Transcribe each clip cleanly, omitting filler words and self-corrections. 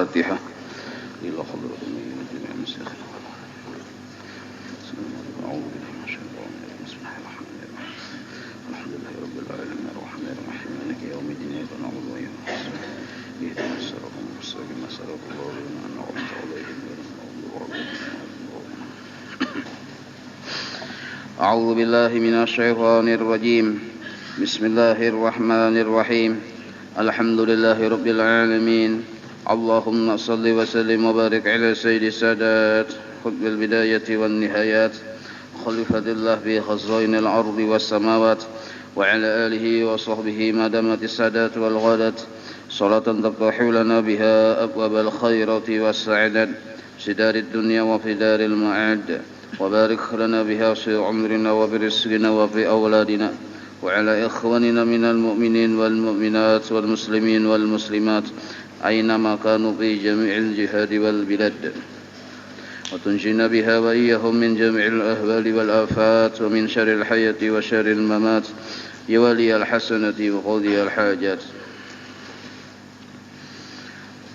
الفاتحة إلى حضرة النبي جميع المساخين. أعوذ بالله من الشيطان الرجيم. بسم الله الرحمن الرحيم. الحمد لله رب العالمين الرحمن الرحيم مالك يوم الدين إياك نعبد وإياك نستعين اهدنا الصراط المستقيم صراط الذين أنعمت عليهم غير المغضوب عليهم. أعوذ بالله من الشيطان الرجيم. بسم الله الرحمن الرحيم. الحمد لله رب العالمين. اللهم صل وسلم وبارك على سيد السادات قطب البداية والنهايات خليفة الله في خزائن الأرض والسماوات وعلى آله وصحبه ما دامت السادات والغادات صلاة تفتح لنا بها أبواب الخيرات والسعادة في دار الدنيا وفي دار المعاد وبارك لنا بها في عمرنا وفي رزقنا وفي أولادنا وعلى إخواننا من المؤمنين والمؤمنات والمسلمين والمسلمات أينما كانوا في جميع الجهاد والبلاد وتنجينا بها وإياهم من جميع الأهوال والآفات ومن شر الحياة وشر الممات يا ولي الحسنة وقاضي الحاجات.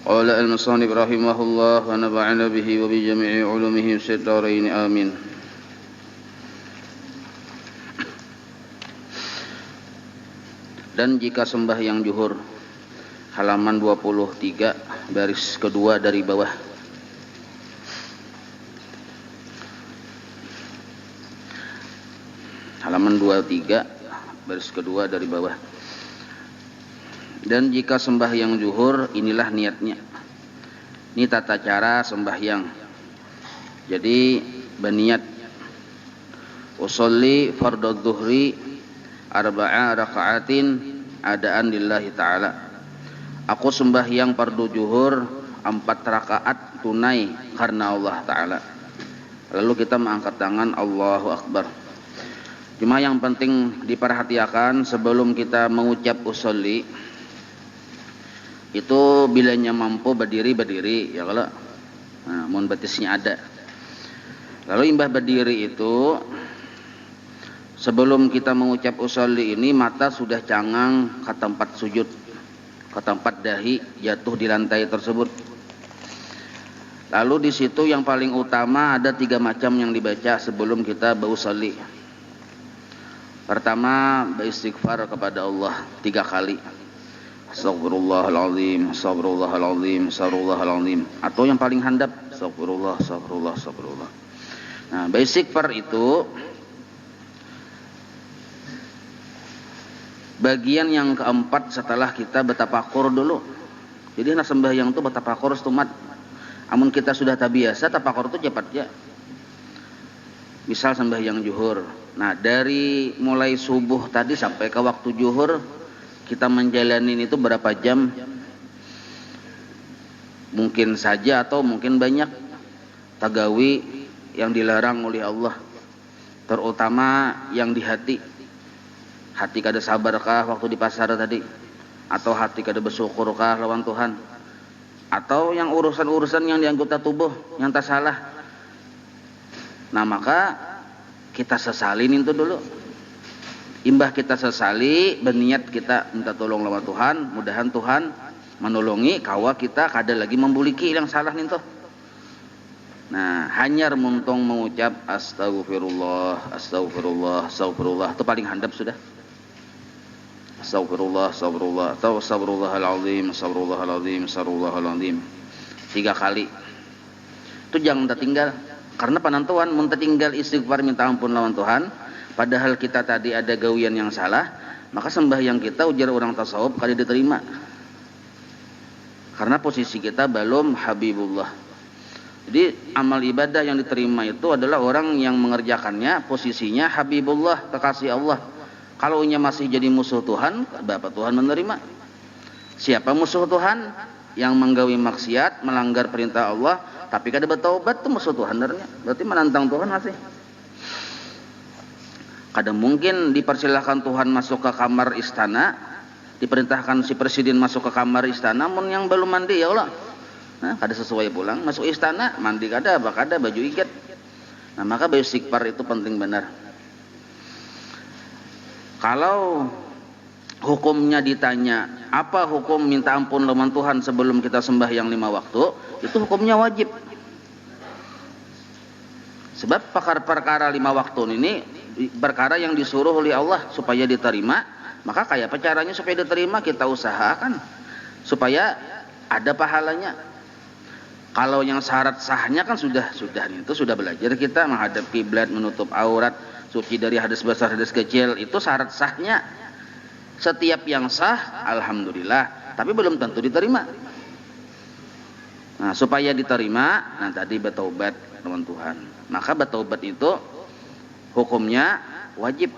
قال المصنف رحمه الله ونفعنا به وبجميع علومه في الدارين آمين. Dan jika sembahyang zuhur, halaman 23 baris kedua dari bawah. Halaman 23 baris kedua dari bawah. Dan jika sembahyang zuhur, inilah niatnya. Ini tata cara sembahyang. Jadi berniat usolli fardhu zuhri arba'a raka'atin adaan lillahi ta'ala. Aku sembahyang fardu zuhur 4 rakaat tunai karena Allah Ta'ala. Lalu kita mengangkat tangan Allahu Akbar. Cuma yang penting diperhatikan sebelum kita mengucap usolli itu bilanya mampu berdiri ya kalau mun batisnya ada. Lalu imbah berdiri itu sebelum kita mengucap usolli ini mata sudah cangang ke tempat sujud, ke tempat dahi jatuh di lantai tersebut. Lalu di situ yang paling utama ada 3 macam yang dibaca sebelum kita berusolli. Pertama beristighfar kepada Allah 3 kali. Astagfirullahaladzim, astagfirullahaladzim, astagfirullahaladzim. Atau yang paling handap, astagfirullah, astagfirullah, astagfirullah. Nah, beristighfar itu bagian yang keempat setelah kita bertafakur dulu. Jadi nak sembahyang itu bertafakur setumat. Amun kita sudah terbiasa, tafakur itu cepat ya. Misal sembahyang zuhur. Nah, dari mulai subuh tadi sampai ke waktu zuhur kita menjalani itu berapa jam? Mungkin saja atau mungkin banyak tagawi yang dilarang oleh Allah. Terutama yang di hati. Hati kada sabarkah waktu di pasar tadi? Atau hati kada bersyukurkah lawan Tuhan? Atau yang urusan-urusan yang di anggota tubuh yang tak salah? Nah, maka kita sesalin itu dulu. Imbah kita sesali, berniat kita minta tolong lawan Tuhan, mudahan Tuhan menolongi kawa kita kada lagi membuliki yang salah nih tuh. Nah, hanyar muntong mengucap astagfirullah, astagfirullah, astagfirullah itu paling handap sudah. Astagfirullah, astagfirullah, atau astagfirullahaladzim, astagfirullahaladzim, astagfirullahaladzim 3 kali. Itu jangan tertinggal. Karena panantuan mun tertinggal istighfar minta ampun lawan Tuhan, padahal kita tadi ada gawian yang salah, maka sembahyang kita ujar orang tasawuf kada diterima. Karena posisi kita belum habibullah. Jadi amal ibadah yang diterima itu adalah orang yang mengerjakannya posisinya habibullah, kekasih Allah. Kalau nya masih jadi musuh Tuhan, Bapak Tuhan menerima. Siapa musuh Tuhan? Yang menggawi maksiat, melanggar perintah Allah, tapi kada bertaubat itu musuh Tuhan sebenarnya. Berarti menantang Tuhan masih. Kada mungkin dipersilahkan Tuhan masuk ke kamar istana, diperintahkan si presiden masuk ke kamar istana, mun yang belum mandi ya Allah. Nah, kada sesuai pulang masuk istana, mandi kada, apa kada, baju ikat. Nah, maka beristighfar itu penting benar. Kalau hukumnya ditanya, apa hukum minta ampun lawan Tuhan sebelum kita sembahyang 5 waktu? Itu hukumnya wajib. Sebab perkara-perkara 5 waktu ini perkara yang disuruh oleh Allah supaya diterima. Maka kayak apa caranya supaya diterima? Kita usahakan supaya ada pahalanya. Kalau yang syarat sahnya kan sudah itu sudah belajar kita menghadap kiblat, menutup aurat, suci dari hadas besar hadas kecil, itu syarat sahnya. Setiap yang sah alhamdulillah, tapi belum tentu diterima. Nah, supaya diterima, nah tadi bertaubat dengan Tuhan. Maka bertaubat itu hukumnya wajib.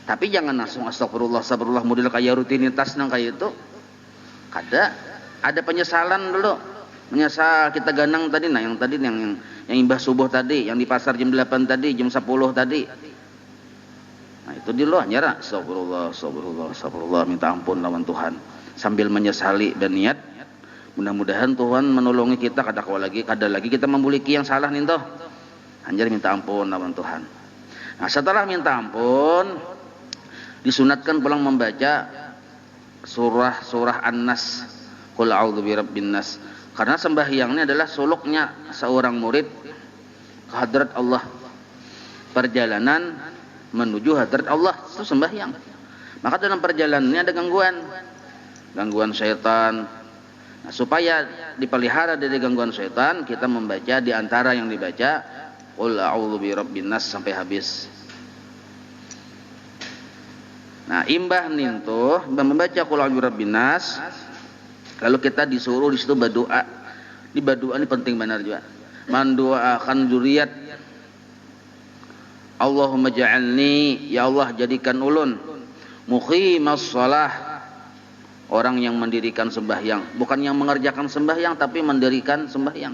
Tapi jangan langsung astagfirullah model kayak rutinitas nang kayak itu. Ada penyesalan dulu. Menyesal kita ganang tadi, nah yang tadi yang imbah subuh tadi, yang di pasar jam 8 tadi, jam 10 tadi. Nah itu di luar nyara astagfirullah minta ampun lawan Tuhan sambil menyesali dan niat mudah-mudahan Tuhan menolongi kita kada lagi kita membuliki yang salah nih toh. Anjar minta ampun lawan Tuhan. Nah setelah minta ampun disunatkan pulang membaca surah An-Nas, qul a'udzu birabbin nas. Karena sembahyang ini adalah suluknya seorang murid ke hadrat Allah. Perjalanan menuju hadrat Allah itu sembahyang. Maka dalam perjalanan ini ada gangguan syaitan. Nah, supaya dipelihara dari gangguan syaitan, kita membaca di antara yang dibaca qul a'udzu birabbin nas sampai habis. Nah, imbah nintuh membaca qul a'udzu birabbin nas. Lalu kita disuruh di situ berdoa. Di berdoa ini penting benar juga. Mendoakan zuriat. Allahumma ja'alni, ya Allah jadikan ulun muqimas shalah, orang yang mendirikan sembahyang, bukan yang mengerjakan sembahyang tapi mendirikan sembahyang.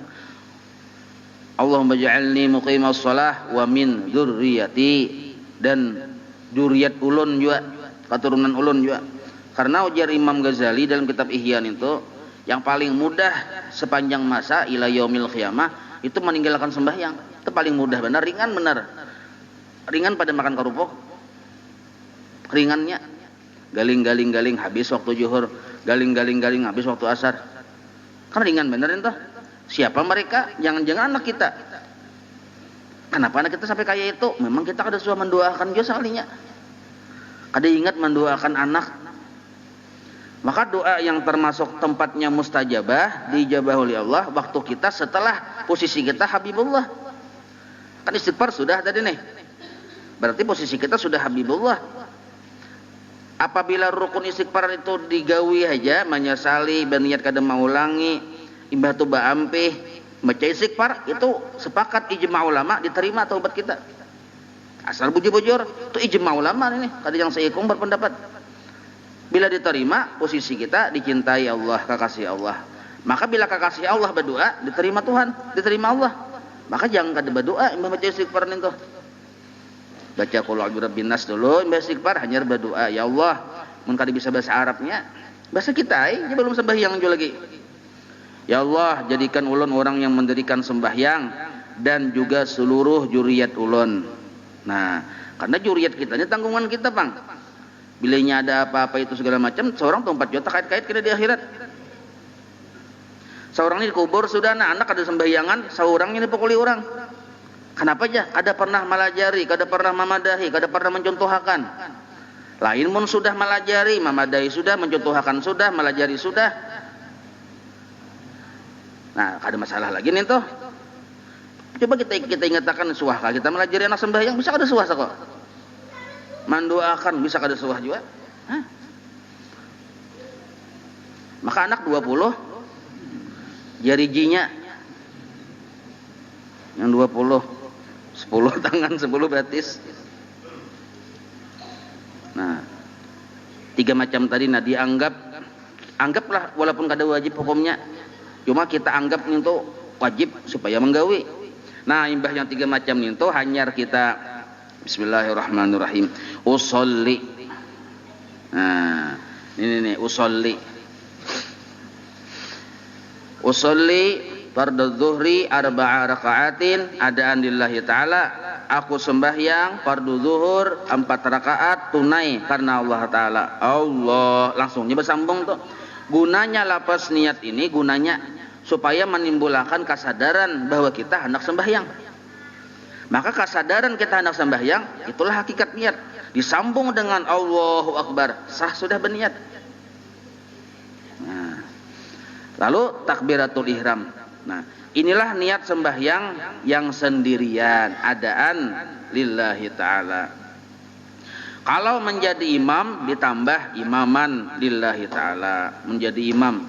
Allahumma ja'alni muqimas shalah wa min dzurriyyati, dan dzurriyyat ulun juga, keturunan ulun juga. Karena ujar Imam Ghazali dalam kitab Ihya itu, yang paling mudah sepanjang masa ila yaumil qiyamah itu meninggalkan sembahyang. Itu paling mudah benar, ringan benar. Ringan pada makan kerupuk. Ringannya galing habis waktu zuhur, galing habis waktu asar. Kan ringan benar itu. Siapa mereka? Jangan-jangan anak kita. Kenapa anak kita sampai kayak itu? Memang kita kada suka mendoakan juga sekalinya. Kada ingat mendoakan anak. Maka doa yang termasuk tempatnya mustajabah, dijabah oleh Allah waktu kita setelah posisi kita Habibullah. Kan istighfar sudah tadi nih. Berarti posisi kita sudah Habibullah. Apabila rukun istighfar itu digawi aja, menyesali, berniat kada mengulangi, imbah tuba ampih, baca istighfar, itu sepakat ijma ulama diterima taubat kita. Asal bujur-bujur, itu ijma ulama ini. Kada yang seikung berpendapat. Bila diterima, posisi kita dicintai Allah, kekasih Allah. Maka bila kekasih Allah berdoa, diterima Tuhan, diterima Allah. Maka jangan kada berdoa, membaca istighfar itu. Baca qul a'udzu birabbin nas dulu, membaca istighfar, hanya berdoa, ya Allah, mun kada bisa bahasa Arabnya, bahasa kita ini belum sembahyang juga lagi. Ya Allah, jadikan ulun orang yang mendirikan sembahyang dan juga seluruh zuriat ulun. Nah, karena zuriat kita ini tanggungan kita, Bang. Bilanya ada apa-apa itu segala macam, seorang tuh 4 juta kait-kait kena di akhirat. Seorang ini dikubur sudah, anak ada sembahyangan, seorang ini pukuli orang. Kenapa aja? Kada pernah malajari, kada pernah mamadahi, kada pernah mencontohakan. Lain mun sudah malajari, mamadahi sudah, mencontohakan sudah, malajari sudah. Nah, kada masalah lagi nih tuh. Coba kita ingatkan suah, kita melajari anak sembahyang bisa kada suah kok. Mendoakan bisa kada suah juga. Hah? Maka anak 20 jari jinya yang 20 10 tangan 10 betis. Nah, 3 macam tadi anggaplah walaupun kada wajib hukumnya, cuma kita anggap itu wajib supaya menggawi. Nah, imbah yang 3 macam itu hanyar kita bismillahirrahmanirrahim. Usolli. Nah, ini usolli. Usolli fardhu dzuhri 4 raka'atin adaan lillahi ta'ala aku sembahyang fardu zuhur 4 rakaat tunai karena Allah Ta'ala. Allah, langsungnya bersambung tuh. Gunanya lapas niat ini, gunanya supaya menimbulkan kesadaran bahwa kita hendak sembahyang. Maka kesadaran kita hendak sembahyang, itulah hakikat niat. Disambung dengan Allahu Akbar, sah sudah berniat. Nah, lalu takbiratul ihram. Nah, inilah niat sembahyang yang sendirian, adaan lillahi ta'ala. Kalau menjadi imam ditambah imaman lillahi ta'ala, menjadi imam.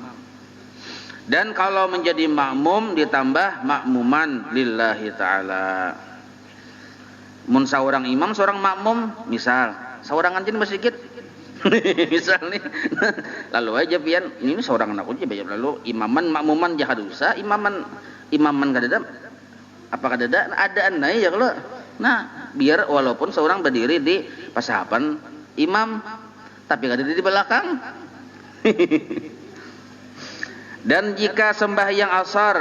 Dan kalau menjadi makmum ditambah makmuman lillahi ta'ala. Mun seorang imam, seorang makmum, misal seorang anjing sedikit misal nih lalu aja pian ini seorang anak uji lalu imaman makmuman jahat dosa, imaman kadada apa kadada adaan naik ya kalau nah biar walaupun seorang berdiri di pasapan imam tapi kadada di belakang. Dan jika sembahyang asar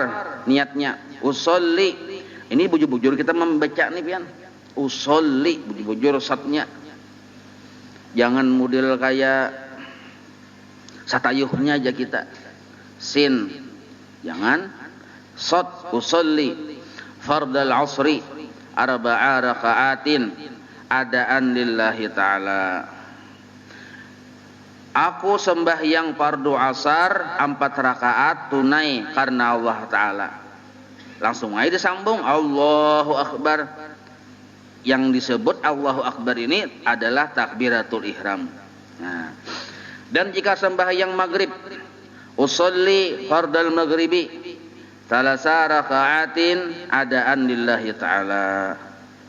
niatnya usolli, ini bujur-bujur kita membaca nih pian usolli bujur-bujur satnya. Jangan model kayak satayuhnya aja kita. Sin. Jangan. Sod usolli fardal asri arba'a raka'atin adaan lillahi ta'ala. Aku sembahyang fardu asar 4 rakaat tunai karena Allah Ta'ala. Langsung aja disambung Allahu Akbar. Yang disebut Allahu Akbar ini adalah takbiratul ihram. Nah, dan jika sembahyang maghrib usolli fardal maghribi thalasa raka'atin adaan lillahi ta'ala.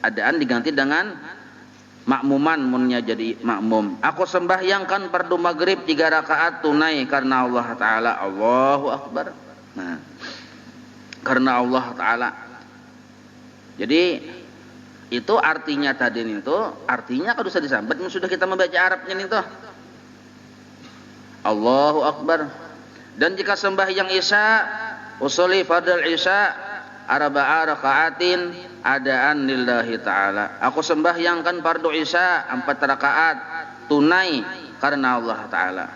Adaan diganti dengan makmuman munnya jadi makmum. Aku sembahyangkan fardu maghrib 3 rakaat tunai karena Allah Ta'ala. Allahu Akbar. Nah, karena Allah Ta'ala. Jadi itu artinya tadi itu artinya kalau sudah disambat sudah kita membaca Arabnya itu Allahu Akbar. Dan jika sembahyang isya usolli fardal isya arba'a raka'atin adaan lillahi ta'ala. Aku sembahyangkan fardu isya 4 rakaat tunai karena Allah Ta'ala.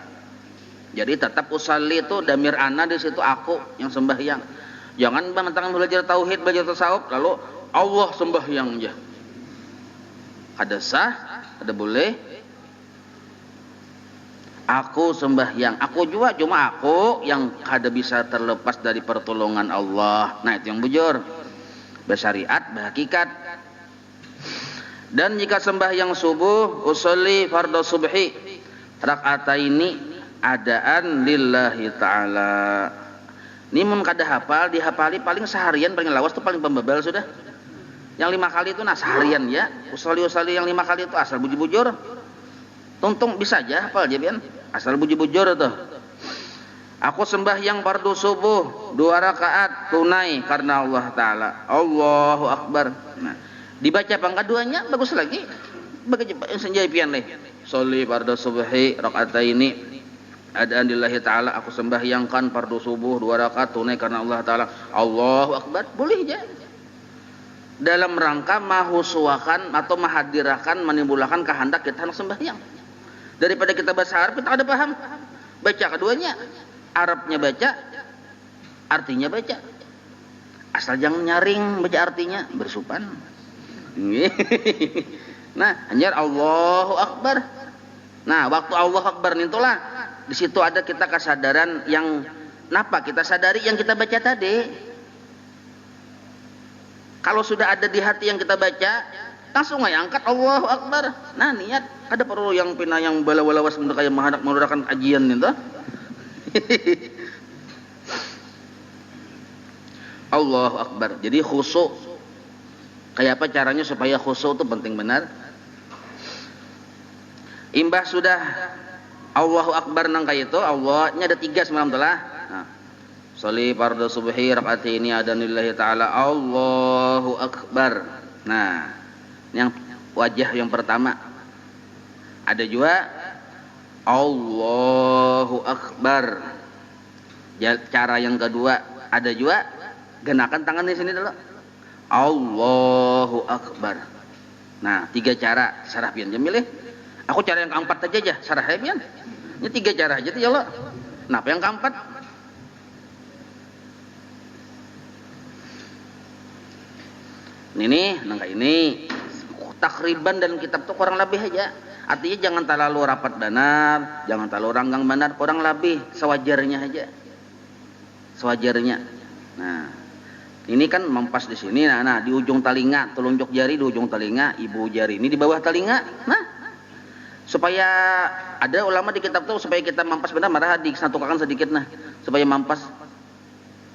Jadi tetap usolli itu damir ana di situ aku yang sembahyang. Jangan mentang belajar tauhid belajar tasawuf lalu Allah sembahyang aja. Ada sah, ada boleh. Aku sembahyang, aku juga cuma aku yang kada bisa terlepas dari pertolongan Allah. Nah itu yang bujur, bersyariat, berhakikat. Dan jika sembahyang subuh, usolli fardhu subhi raka'ataini adaan lillahi ta'ala. Ini mun kada hafal, dihafali paling seharian paling lawas tuh paling pembebel sudah. Yang 5 kali itu nah seharian ya. Usolli yang 5 kali itu asal bujur-bujur. Tuntung bisa aja hafal aja pian. Asal bujur-bujur itu. Aku sembahyang fardu subuh 2 rakaat tunai karena Allah Ta'ala. Allahu Akbar. Nah, dibaca pangkat duanya bagus lagi. Bagi senjai pian leh. Sholli fardu subhi rakaataini adaan lillahi ta'ala. Aku sembahyangkan fardu subuh 2 rakaat tunai karena Allah Ta'ala. Allahu Akbar. Boleh aja. Dalam rangka mahusuakan atau mahadirakan menimbulkan kehendak kita hendak sembahyang. Daripada kita bahasa Arab kita ada paham. Baca keduanya. Arabnya baca, artinya baca. Asal jangan nyaring baca artinya, bersupan. Nah, hanya Allahu Akbar. Nah, waktu Allahu Akbar itulah di situ ada kita kesadaran yang napa kita sadari yang kita baca tadi. Kalau sudah ada di hati yang kita baca, langsung aja angkat Allahu Akbar. Nah niat, ada perlu yang pina yang bala-balawas kayak mahadak menurunkan ajian itu. Allahu Akbar. Jadi khusyuk. Kayak apa caranya supaya khusyuk itu penting benar. Imbah sudah Allahu Akbar nang kayak itu, Allahnya ada 3 semalam telah. Nah, sholli fardhu subhi rakaataini adanillahi ta'ala. Allahu Akbar. Nah, yang wajah yang pertama. Ada juga Allahu Akbar. Cara yang kedua ada juga genakan tangan di sini dulu. Allahu Akbar. Nah, 3 cara sarah pian jamil. Aku cara yang keempat aja sarah pian. Ini 3 cara aja ya Allah. Kenapa yang keempat? Ini nangka ini takriban dalam kitab tuh kurang lebih aja. Artinya jangan terlalu rapat benar, jangan terlalu ranggang benar, kurang lebih sewajarnya aja. Sewajarnya. Nah, ini kan mempas di sini. Nah, di ujung telinga, telunjuk jari di ujung telinga, ibu jari ini di bawah telinga. Nah, supaya ada ulama di kitab tuh supaya kita mampas benar, marah disatukan sedikit nah, supaya mampas.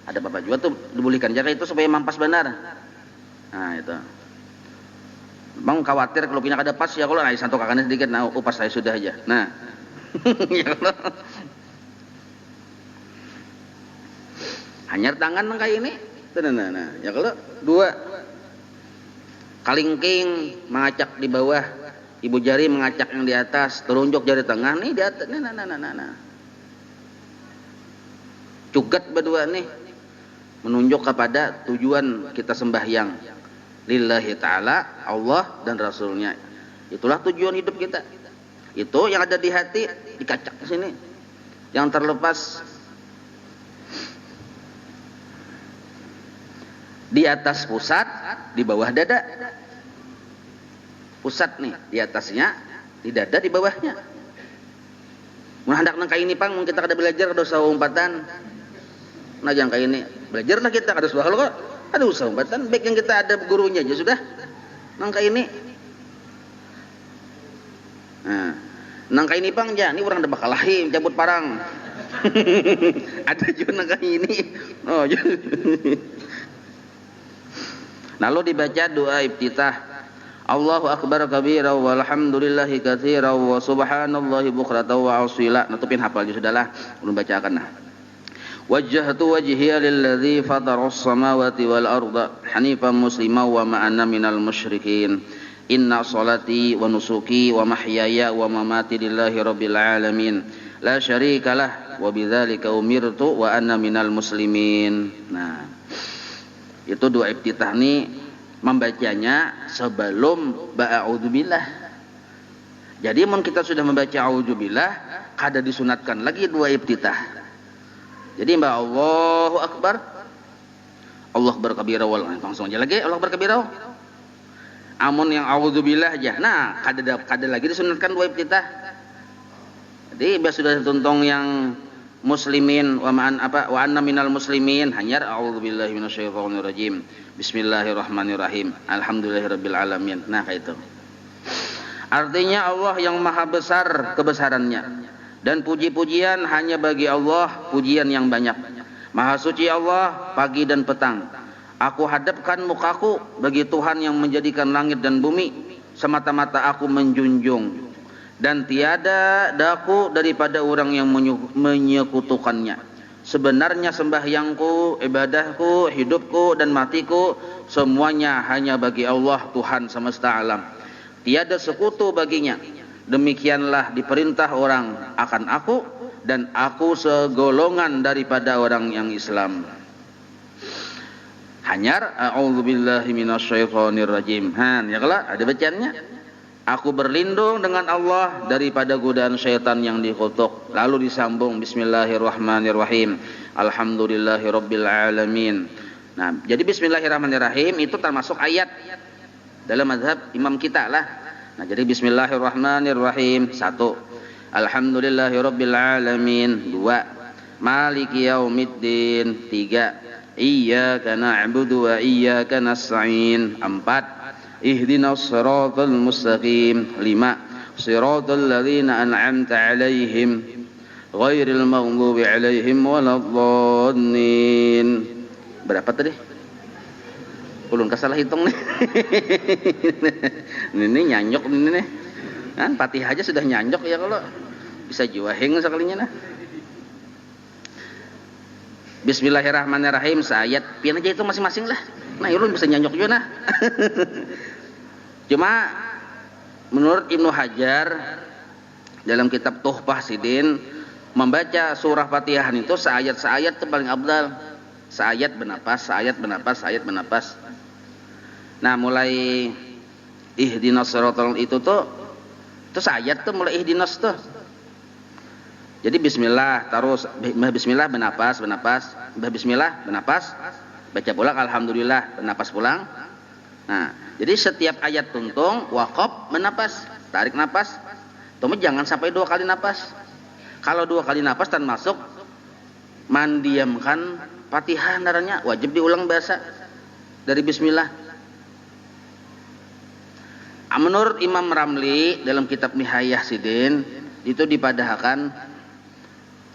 Ada bapak juga tuh dibolehkan jaga itu supaya mampas benar. Nah, itu. Bang khawatir kalau punya kada pas ya kalau satu kakaknya sedikit, nah upas saya sudah aja. Nah, ya kalau hanyar tangan kayak ini, nah, ya kalau 2 kalingking mengacak di bawah, ibu jari mengacak yang di atas, telunjuk jari tengah nih di atas, nah. Cuket berdua nih, menunjuk kepada tujuan kita sembahyang. Lillahi ta'ala, Allah dan Rasulnya. Itulah tujuan hidup kita. Itu yang ada di hati dikacak ke sini. Yang terlepas di atas pusat, di bawah dada. Pusat nih di atasnya, di dada di bawahnya. Mun hendak nang kaini pang mun kita kada belajar kada usah umpatan. Nah jangan kayak ini. Belajarlah kita kada usah kok. Ada usaha umpatan, baik yang kita ada gurunya aja sudah. Nangka ini. Nah, nangka ini pang ya, ini orang ada bakal lahir cabut parang. Ada juga nangka ini. Oh, lalu dibaca doa iftitah. Allahu akbar kabira walhamdulillahi katsira wa subhanallahi bukratan wa asila. Nutupin hafal aja sudahlah, belum bacakan nah. Wajjahtu wajhiya lilladzi fataras samawati wal arda hanifan musliman wa ma ana minal musyrikin. Inna salati wa nusuki wa mahyaya wa mamati lillahi rabbil alamin. La syarikalah wa bidzalika umirtu wa ana minal muslimin. Nah, itu doa iftitah nih membacanya sebelum ba'udzubillah. Jadi mun kita sudah membaca a'udzubillah, kada disunatkan lagi doa iftitah. Jadi mbak Allahu Akbar, Allah berkabira wal, langsung aja lagi Allah berkabira. Amun yang a'udzubillah aja. Nah, kada lagi disunatkan dua iftitah. Jadi biasa sudah tuntong yang muslimin wa anna minal muslimin hanyar a'udzubillahi minasyaitonir rajim. Bismillahirrahmanirrahim. Alhamdulillahirabbil alamin. Nah, kayak itu. Artinya Allah yang maha besar kebesarannya. Dan puji-pujian hanya bagi Allah, pujian yang banyak. Maha suci Allah pagi dan petang. Aku hadapkan mukaku bagi Tuhan yang menjadikan langit dan bumi. Semata-mata aku menjunjung. Dan tiada daku daripada orang yang menyekutukannya. Sebenarnya sembahyangku, ibadahku, hidupku dan matiku semuanya hanya bagi Allah Tuhan semesta alam. Tiada sekutu baginya. Demikianlah diperintah orang akan aku dan aku segolongan daripada orang yang Islam. Hanyar a'udzubillahi minasyaitonir rajim. Ya kalau ada bacaannya. Aku berlindung dengan Allah daripada godaan syaitan yang dikutuk. Lalu disambung bismillahirrahmanirrahim. Alhamdulillahirabbil alamin. Nah, jadi bismillahirrahmanirrahim itu termasuk ayat dalam mazhab imam kita lah. Nah, jadi bismillahirrahmanirrahim 1. Alhamdulillahirabbil alamin 2. Maliki yaumiddin 3. Iyyaka na'budu wa iyyaka nasta'in 4. Ihdinas siratal mustaqim 5. Siratal ladzina an'amta 'alaihim ghairil maghdubi 'alaihim waladdallin. Berapa tadi? Ulun kasalah hitung nih. Ini nyanyok ini nih. Kan Fatihah aja sudah nyanyok ya kalau bisa juahing sekalinya nah. Bismillahirrahmanirrahim seayat pian aja itu masing-masing lah. Nah, ulun bisa nyanyok juga nah. Cuma menurut Ibnu Hajar dalam kitab Tuhfah Sidin membaca surah Fatihah itu seayat-seayat itu paling abdal. Seayat bernapas, seayat bernapas, seayat bernapas. Nah, mulai ihdinas siratal itu ayat tuh mulai ihdinas tuh. Jadi bismillah, terus bismillah bernapas, bismillah bernapas, baca pulang alhamdulillah, bernapas pulang. Nah, jadi setiap ayat tuntung waqaf bernapas, tarik napas. Tunggu jangan sampai 2 kali napas. Kalau 2 kali napas dan masuk mandiamkan Fatihah naranya wajib diulang bahasa dari bismillah. Menurut Imam Ramli dalam kitab Nihayah Sidin itu dipadahkan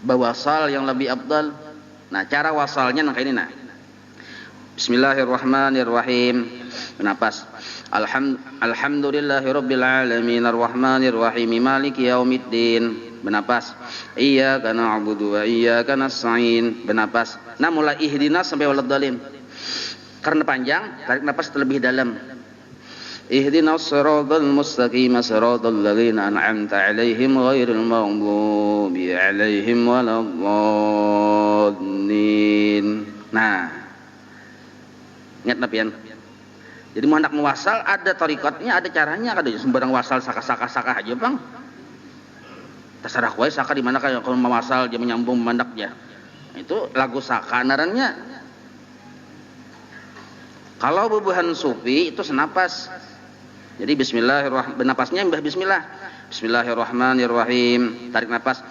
bawasal yang lebih afdal. Nah, cara wasalnya kayak ini nah. Bismillahirrahmanirrahim. Bernapas. Alhamdulillahirabbil alamin arrahmanir rahim maliki yaumiddin. Bernapas. Iyyaka na'budu wa iyyaka nasta'in. Bernapas. Nah, mulai ihdinas sampai waladdallin. Karena panjang, tarik napas terlebih dalam. Ihdinas siratal mustaqim siratal ladzina an'amta 'alaihim ghairil maghdubi 'alaihim waladdallin. Nah, ingat napian. Jadi mau hendak mewasal ada tarikatnya, ada caranya, ada sembarang wasal saka aja, Bang. Terserah kowe saka di mana kalau mau mewasal dia menyambung memandaknya. Itu lagu saka narannya. Kalau bubuhan sufi itu senapas. Jadi bismillahirrahmanirrahim, bernapasnya bismillah. Bismillahirrahmanirrahim. Tarik napas.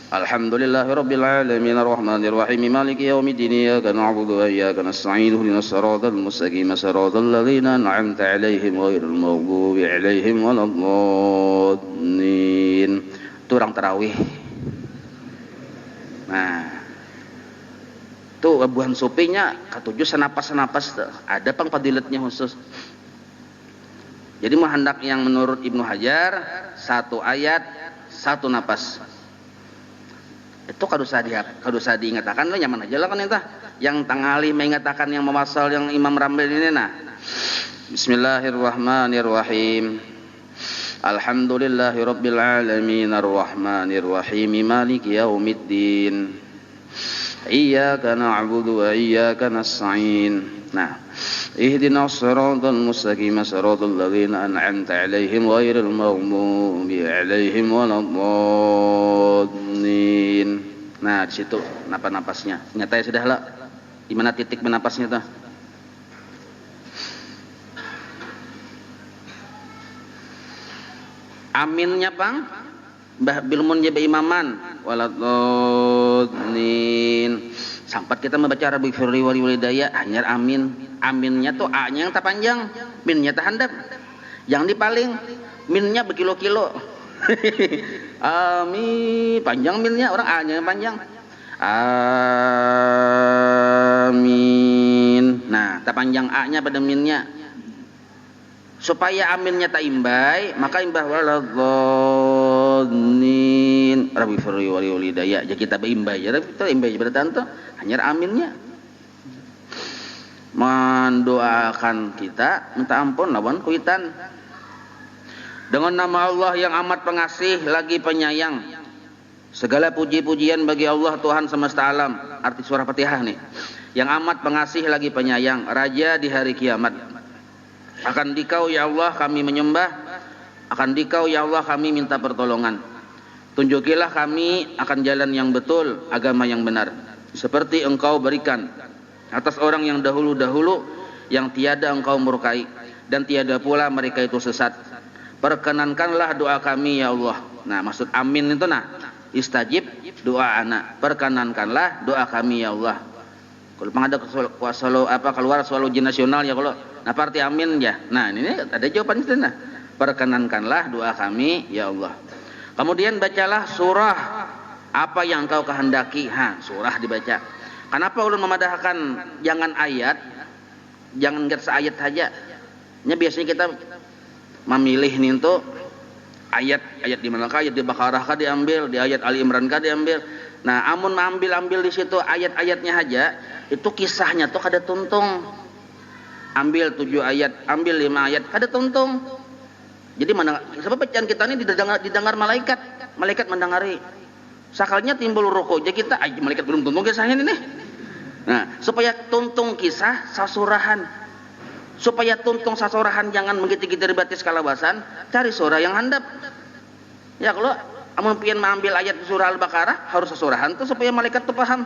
Alhamdulillahirabbil alamin arrahmanir rahim maliki yaumiddin iyyaka na'budu wa iyyaka nasta'in ihdinas siratal mustaqim siratal ladzina an'amta 'alaihim ghairil maghdubi 'alaihim waladdallin. Itu orang tarawih. Nah, tuh buhan supinya ketujuh senapas ada pang fadilatnya khusus. Jadi hendak yang menurut Ibnu Hajar 1 ayat 1 napas. Itu kadosa diingatakan lah nyaman aja lah kan entah. Yang tangali mengatakan yang memasal yang Imam Ramli ini nah. Bismillahirrahmanirrahim. Alhamdulillahirabbil alamin arrahmanir rahim maliki yaumiddin. Iyyaka na'budu wa iyyaka nasta'in. Nah, ihdinas siratal mustaqim siratal ladzina an'amta 'alaihim ghairil maghdubi 'alaihim waladdallin. Nah, di situ napasnya. Nyata ya sudah lah. Di mana titik bernapasnya tuh? Aminnya, Bang. Mbah Bilmun ya imaman waladdallin. Sampai kita membaca Rabbi firli wali walidaya hanya amin. Aminnya tuh A-nya yang tak panjang, minnya tak handap. Yang dipaling minnya berkilo-kilo. Amin, panjang minnya, orang A-nya yang panjang. Amin. Nah, tak panjang A-nya pada minnya. Supaya aminnya tak imbai, maka imbah waladdallin. Rabbi firli wali walidaya. Jadi kita berimbai, ya kita imbai bertanto hanya aminnya. Mendoakan kita minta ampun lawan kuitan. Dengan nama Allah yang amat pengasih lagi penyayang. Segala puji-pujian bagi Allah Tuhan semesta alam. Arti surah Fatihah nih. Yang amat pengasih lagi penyayang, Raja di hari kiamat. Akan Dikau ya Allah kami menyembah, akan Dikau ya Allah kami minta pertolongan. Tunjukilah kami akan jalan yang betul, agama yang benar, seperti Engkau berikan atas orang yang dahulu-dahulu yang tiada Engkau murkai dan tiada pula mereka itu sesat. Perkenankanlah doa kami ya Allah. Nah, maksud amin itu nah, istajib doa anak. Perkenankanlah doa kami ya Allah. Kalau ada keluar soal ujian nasional ya kalau nah parti amin ya. Nah, ini ada jawaban itu nah. Perkenankanlah doa kami ya Allah. Kemudian bacalah surah apa yang Engkau kehendaki. Surah dibaca. Kenapa ulun memadahkan jangan ayat, jangan nggak seayat saja. Biasanya kita memilih nih untuk ayat di mana kah? Ayat di Baqarah kah diambil, di ayat Ali Imran kah diambil. Nah, amun ambil di situ ayat-ayatnya aja, itu kisahnya tuh kada tuntung. Ambil 7 ayat, ambil 5 ayat, kada tuntung. Jadi mana sebab bacaan kita ini didengar malaikat. Malaikat mendengari. Sakalnya timbul ruku. Jadi kita malaikat belum tuntung kisahnya ini. Nah, supaya tuntung kisah sasurahan. supaya tuntung sasorahan jangan menggiti-giti batis kalawasan, cari surah yang handap. Ya kalau amun pian mengambil ayat surah Al-Baqarah harus sasorahan tuh supaya malaikat tuh paham.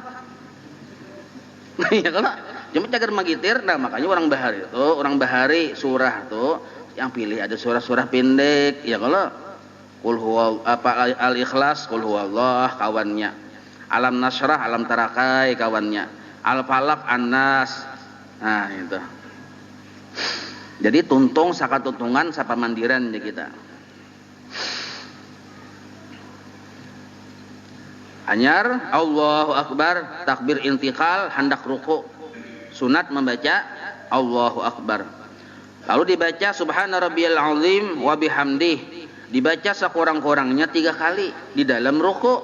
Ya kalau cuma cagar magitir, nah makanya orang bahari surah tuh yang pilih ada surah-surah pendek. Ya kalau Al-Ikhlas, Qul huwallah kawannya, Alam Nasrah, Alam Tarakai kawannya, Al-Falaq, An-Nas. Nah itu. Jadi tuntung saka tuntungan sapa mandiran ya kita. Anyar Allahu Akbar, takbir intiqal hendak ruku. Sunat membaca Allahu Akbar. Lalu dibaca Subhana rabbiyal azim wa bihamdih. Dibaca sekurang-kurangnya 3 kali di dalam ruku.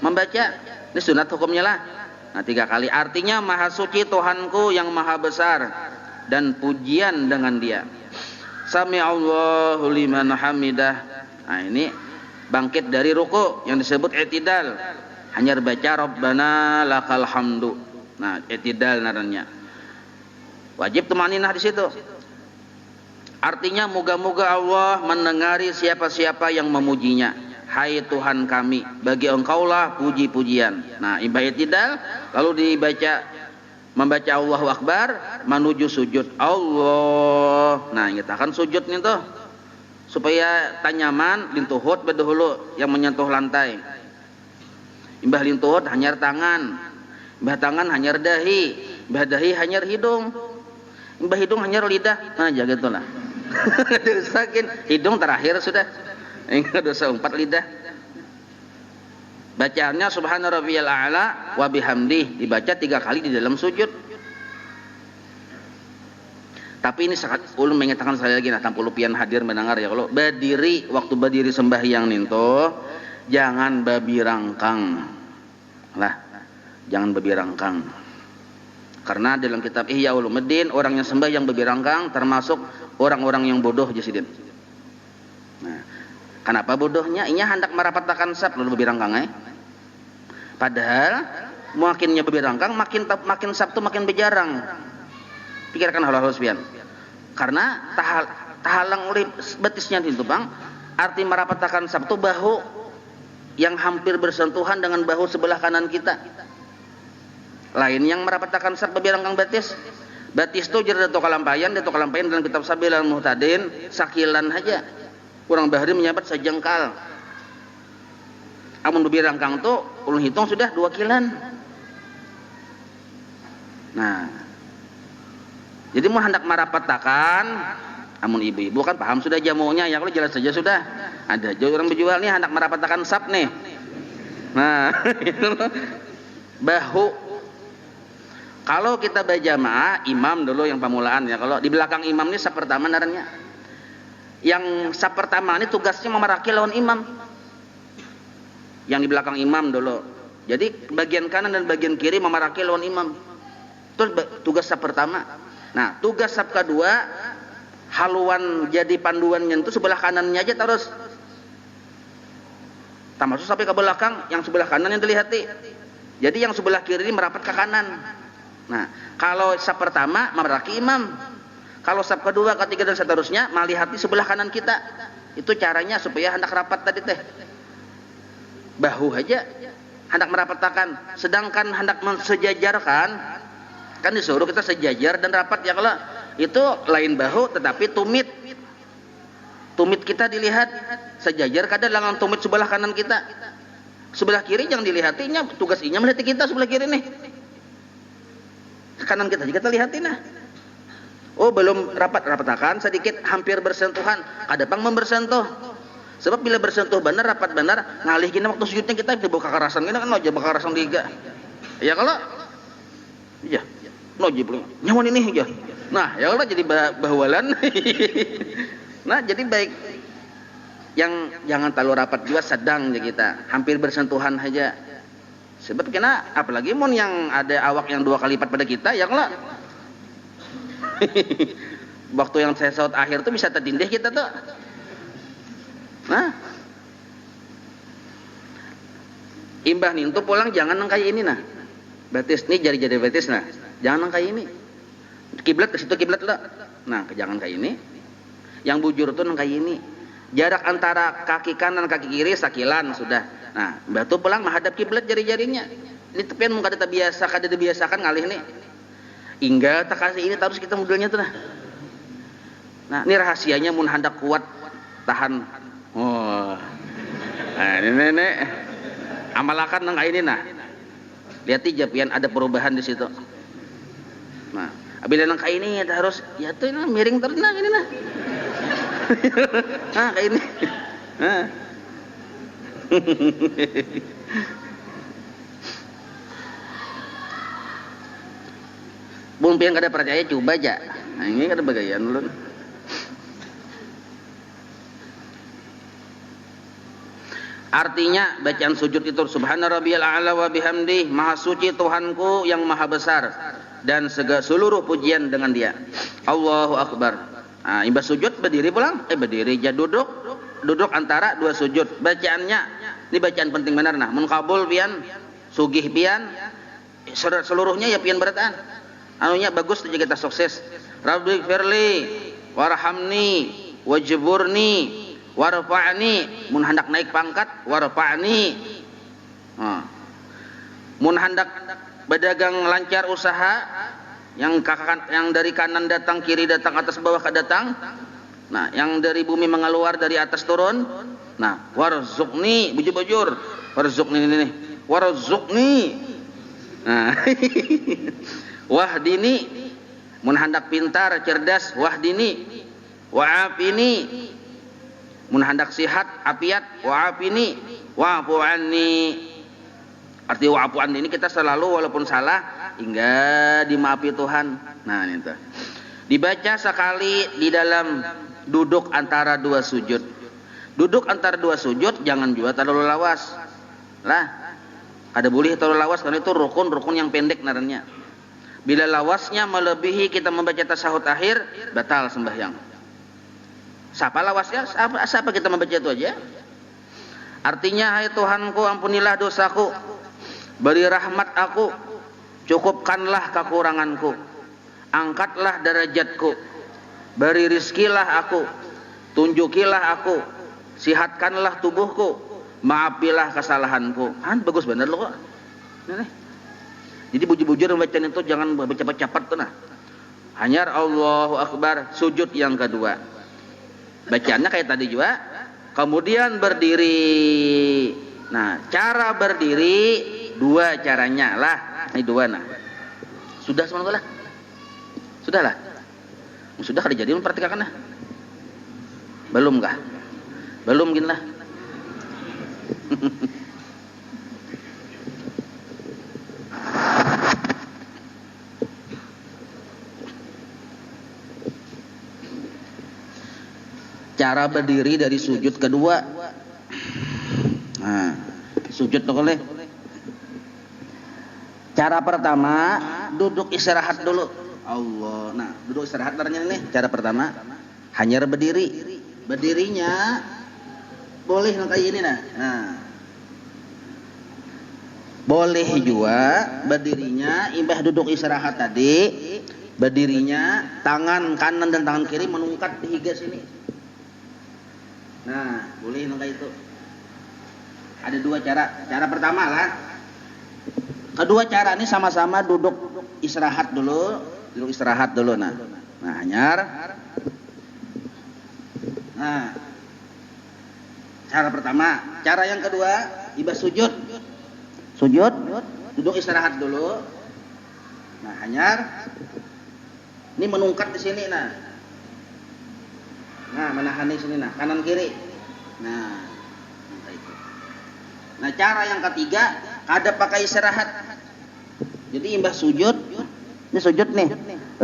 Membaca. Ini sunat hukumnya lah. Nah 3 kali. Artinya maha suci Tuhanku yang maha besar dan pujian dengan Dia. Sami Allahu liman hamidah. Nah ini bangkit dari ruku yang disebut i'tidal. Hanya baca Rabbana lakal hamdu. Nah, i'tidal naranya. Wajib tumaninah di situ. Artinya moga-moga Allah mendengari siapa-siapa yang memujinya. Hai Tuhan kami, bagi Engkaulah puji-pujian. Nah, i'tidal lalu membaca Allahu Akbar menuju sujud. Allah. Nah, kita akan sujud nih tuh. Supaya tanyaman lintuhut bedahulu yang menyentuh lantai. Imbah lintuhut hanyar tangan, imbah tangan hanyar dahi, imbah dahi hanyar hidung, imbah hidung hanyar lidah. Nah jaga itulah. Sakin hidung terakhir sudah. Enggak dosa 4 lidah. Bacaannya Subhana rabbiyal a'la wa bihamdih, dibaca 3 kali di dalam sujud. Tapi ini sangat ulun mengatakan sekali lagi, nah tampul pian hadir mendengar ya, kalau waktu berdiri sembahyang ninto jangan babi rangkang lah, jangan babi rangkang, karena dalam kitab Ihya Ulumuddin orang yang sembahyang babi rangkang termasuk orang-orang yang bodoh jasidin. Nah, kenapa bodohnya? Inya hendak merapatkan sab lalu babi rangkang padahal makinnya babi rangkang makin sab tuh makin bejarang. Pikirkan hal-hal sepian. Karena tahalang oleh betisnya itu bang, arti merapatkan sabtu bahu yang hampir bersentuhan dengan bahu sebelah kanan kita. Lain yang merapatkan sab berangkang betis. Betis itu jadi dato kalampayan dalam kitab Sabilal Muhtadin sakilan aja. Kurang bahari menyabat sejengkal. Amun berangkang tuh ulun hitung sudah 2 kilan. Nah, jadi mau hendak merapatkan, amun ibu-ibu kan paham sudah jamunya ya, kalau jelas saja sudah. Ada aja orang berjual nih hendak merapatkan sab nih. Nah, bahu. Kalau kita berjamaah, imam dulu yang pamulaan ya. Kalau di belakang imam ini sab pertama naranya. Yang sab pertama ini tugasnya memeraki lawan imam. Yang di belakang imam dulu. Jadi bagian kanan dan bagian kiri memeraki lawan imam. Itu tugas sab pertama. Nah, tugas sab kedua haluan jadi panduannya itu sebelah kanannya aja terus. Tak masuk sampai ke belakang, yang sebelah kanan yang dilihati. Jadi yang sebelah kiri ini merapat ke kanan. Nah, kalau sab pertama meraki imam. Kalau sab kedua, ketiga dan seterusnya melihati sebelah kanan kita. Itu caranya supaya hendak rapat tadi teh. Bahu aja hendak merapatkan, sedangkan hendak mensejajarkan kan disuruh kita sejajar dan rapat ya. Kalau itu lain bahu tetapi tumit kita dilihat sejajar, kadang lengan tumit sebelah kanan kita, sebelah kiri jangan dilihatinya, tugas inya melihat kita sebelah kiri nih, kanan kita juga terlihatin nah. Oh belum rapatakan sedikit hampir bersentuhan, kadang membersentuh, sebab bila bersentuh benar rapat benar ngalih gini waktu sujudnya kita dibuka kekerasan gini kan aja bakal kekerasan liga ya. Kalau iya nojib nyawan ini ya. Nah, ya Allah jadi bahualan. Nah, jadi baik yang jangan terlalu rapat juga, sedang ya kita, hampir bersentuhan aja. Sebab kena apalagi mon yang ada awak yang 2 kali lipat pada kita ya Allah. Waktu yang saya saut akhir tuh bisa tertindih kita tuh. Nah, imbah nih untuk pulang jangan nang kayak ini nah. Betis nih jari-jari betis nah. Jangan kayak ini. Kiblat ke situ kiblat lah. Nah, jangan kayak ini. Yang bujur tuh kayak ini. Jarak antara kaki kanan kaki kiri sakilan sudah. Nah, batu pelang menghadap kiblat jari-jarinya. Ini tepian mun kada biasa, kada dibiasakan ngalih nih. Hingga tak kasih ini terus kita modelnya tuh nah. Nah, ini rahasianya mun hendak kuat tahan. Oh. Nah, ini nenek amalakan nang ini nah. Lihat aja pian ada perubahan di situ. Nah, apabila nang kayak ini ya harus ya tuh nah, miring terus nah ini nah. Nah, kayak ini. Nah. Bung pian kada percaya coba aja. Nah, ini kada bagaian ulun. Artinya bacaan sujud itu subhana rabbiyal a'la wa bihamdi, maha suci Tuhanku yang maha besar dan segala seluruh pujian dengan dia. Allahu akbar. Nah, imbas sujud berdiri pulang, berdiri aja duduk antara dua sujud. Bacaannya ini bacaan penting benar nah. Mun kabul pian, sugih pian, seluruhnya ya pian berataan. Anunya bagus saja kita sukses. Rabbi firli warhamni wajburni warfa'ni, mun hendak naik pangkat warfa'ni. Mun hendak berdagang lancar usaha, yang dari kanan datang kiri datang atas bawah ke datang, nah yang dari bumi mengeluar dari atas turun, nah warzuqni bujur-bujur warzuqni ini warzuqni, nah wahdini mun hendak pintar cerdas wahdini wa'afini mun hendak sihat apiat wa'afini wa'fu anni. Arti wa'fu anni ini kita selalu walaupun salah hingga dimaafi Tuhan. Nah itu dibaca sekali di dalam duduk antara dua sujud. Duduk antara dua sujud jangan juga terlalu lawas lah, ada boleh terlalu lawas karena itu rukun yang pendek narannya. Bila lawasnya melebihi kita membaca tasyahud akhir batal sembahyang. Siapa lawasnya? Siapa kita membaca itu aja? Artinya, hai Tuhanku, ampunilah dosaku, beri rahmat aku, cukupkanlah kekuranganku, angkatlah derajatku, beri rizkilah aku, tunjukilah aku, sihatkanlah tubuhku, maafilah kesalahanku. Bagus bener loh kok. Nih. Jadi bujur-bujur bacaan itu jangan bercepat-cepat tuh nah. Hanya Allahu Akbar, sujud yang kedua. Bacaannya kayak tadi juga. Kemudian berdiri. Nah, cara berdiri dua caranya lah. Ini dua nah. Sudah semuanya lah. Sudah lah. Sudah kada jadi memperhatikan nah. Belum kah? Belum gini lah. Cara berdiri dari sujud kedua. Nah, sujud tuh boleh. Cara pertama duduk istirahat dulu. Allah. Nah, duduk istirahat caranya nih. Cara pertama hanya berdiri. Berdirinya boleh kayak ini nah. Nah. Boleh juga berdirinya imbah duduk istirahat tadi, berdirinya tangan kanan dan tangan kiri menungkat di higa sini. Nah, boleh kayak itu. Ada dua cara. Cara pertama lah. Kedua cara ini sama-sama duduk istirahat dulu, nah. Nah, hanyar. Nah. Cara pertama, cara yang kedua, ibas sujud. Sujud, duduk istirahat dulu. Nah, hanyar. Ini menungkat di sini nah. Nah, menahan di sini nah, kanan kiri. Nah, itu. Nah, cara yang ketiga ada pakai istirahat. Jadi imbah sujud, ini sujud nih,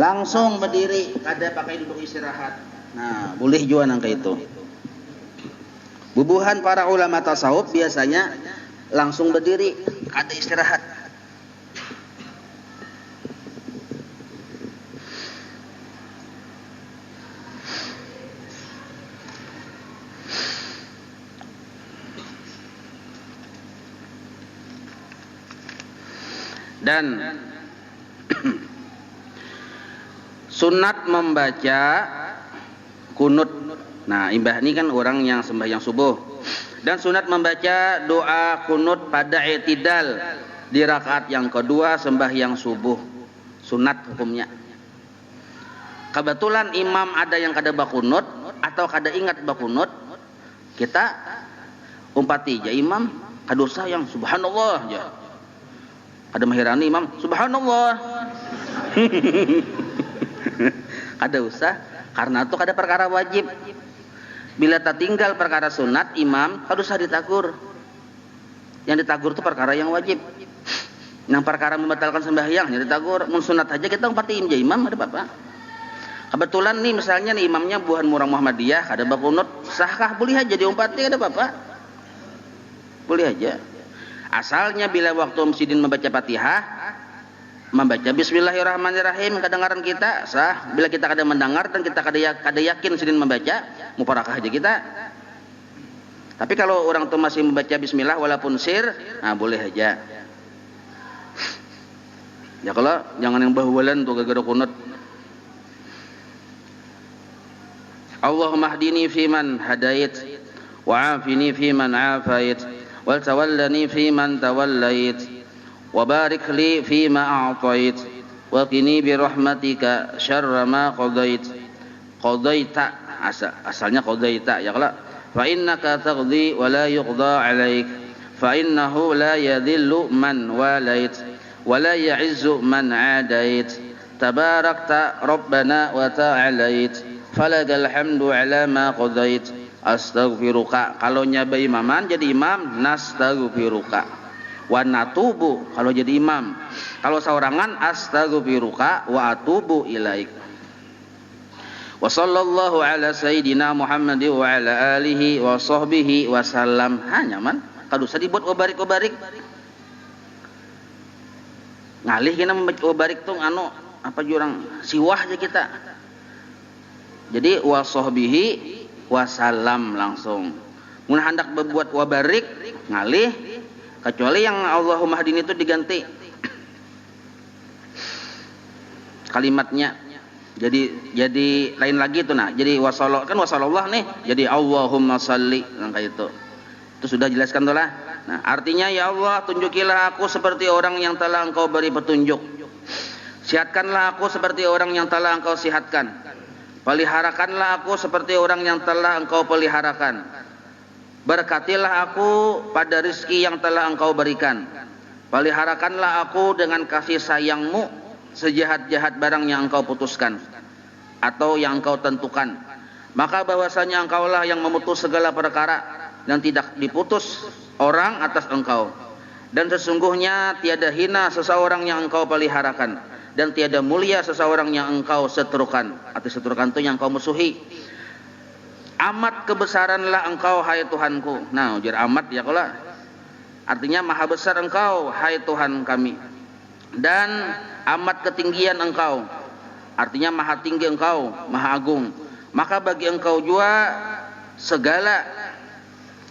langsung berdiri, ada pakai duduk istirahat. Nah, boleh juga nang kayak itu. Bubuhan para ulama tasawuf biasanya langsung berdiri, ada istirahat. Dan Sunat membaca kunut. Nah, imbah ini kan orang yang sembahyang subuh. Dan sunat membaca doa kunut pada i'tidal di rakaat yang kedua sembahyang subuh. Sunat hukumnya. Kebetulan imam ada yang kada bakunut atau kada ingat bakunut, kita umpati aja imam kadosa yang subhanallah aja. Kada mahirani imam subhanallah. Kada usah, karena itu kada perkara wajib. Bila tak tinggal perkara sunat, imam kada usah ditagur. Yang ditagur itu perkara yang wajib. Yang perkara membatalkan sembahyang yang ditagur. Mun sunat aja kita umpatiin aja imam, ada apa-apa. Kebetulan nih misalnya nih imamnya buhan murang Muhammadiyah, kada bakunut, sahkah boleh aja diumpati, ada apa-apa. Boleh aja. Asalnya bila waktu Sidin membaca Fatihah, membaca Bismillahirrahmanirrahim, kedengaran kita sah. Bila kita kada mendengar dan kita kada yakin Sidin membaca, muparakah aja kita. Tapi kalau orang tuh masih membaca Bismillah walaupun sir, nah boleh aja. Ya kalau jangan yang bahulan tuh gara-gara kunut. Allahumma hdini fiman hadait wa afini fiman afait wal tawallani fiman tawallait wa barik li fima a'tait wa qini bi rahmatika syarra ma qadait. Qadaita asalnya qadaita ya kalau fa innaka taqdi wa la yuqda alaik fa innahu la yadhillu man walait wa la ya'izzu man adait tabarakta rabbana wa ta'alait falakal hamdu ala ma qadait astaghfiruka. Kalau nyabai imaman jadi imam nastaghfiruka. Wa natubu kalau jadi imam. Kalau seorangan astaghfiruka wa atubu ilaik. Wa sallallahu ala sayyidina Muhammad wa ala alihi wa sahbihi wa sallam. Hanya man kada usah dibuat obarik-obarik. Ngalih kena membaca obarik tuh anu apa jurang siwah aja kita. Jadi wa sahbihi wasallam langsung. Mun hendak berbuat wabarik ngalih, kecuali yang Allahumma hdini itu diganti kalimatnya. Jadi lain lagi itu nah. Jadi wasallallahu kan wasallallahu nih. Jadi Allahumma salli kayak itu. Itu sudah jelaskan tuh lah. Nah, artinya ya Allah tunjukilah aku seperti orang yang telah Engkau beri petunjuk. Sihatkanlah aku seperti orang yang telah Engkau sihatkan. Peliharakanlah aku seperti orang yang telah Engkau peliharakan. Berkatilah aku pada rizki yang telah Engkau berikan. Peliharakanlah aku dengan kasih sayangmu sejahat-jahat barang yang Engkau putuskan atau yang Engkau tentukan. Maka bahwasanya Engkaulah yang memutus segala perkara dan tidak diputus orang atas Engkau. Dan sesungguhnya tiada hina seseorang yang Engkau peliharakan. Dan tiada mulia seseorang yang Engkau seterukan. Arti seterukan itu yang Engkau musuhi. Amat kebesaranlah Engkau hai Tuhanku. Nah ujar amat ya kalau artinya maha besar Engkau hai Tuhan kami. Dan amat ketinggian Engkau, artinya maha tinggi Engkau, maha agung. Maka bagi Engkau juga segala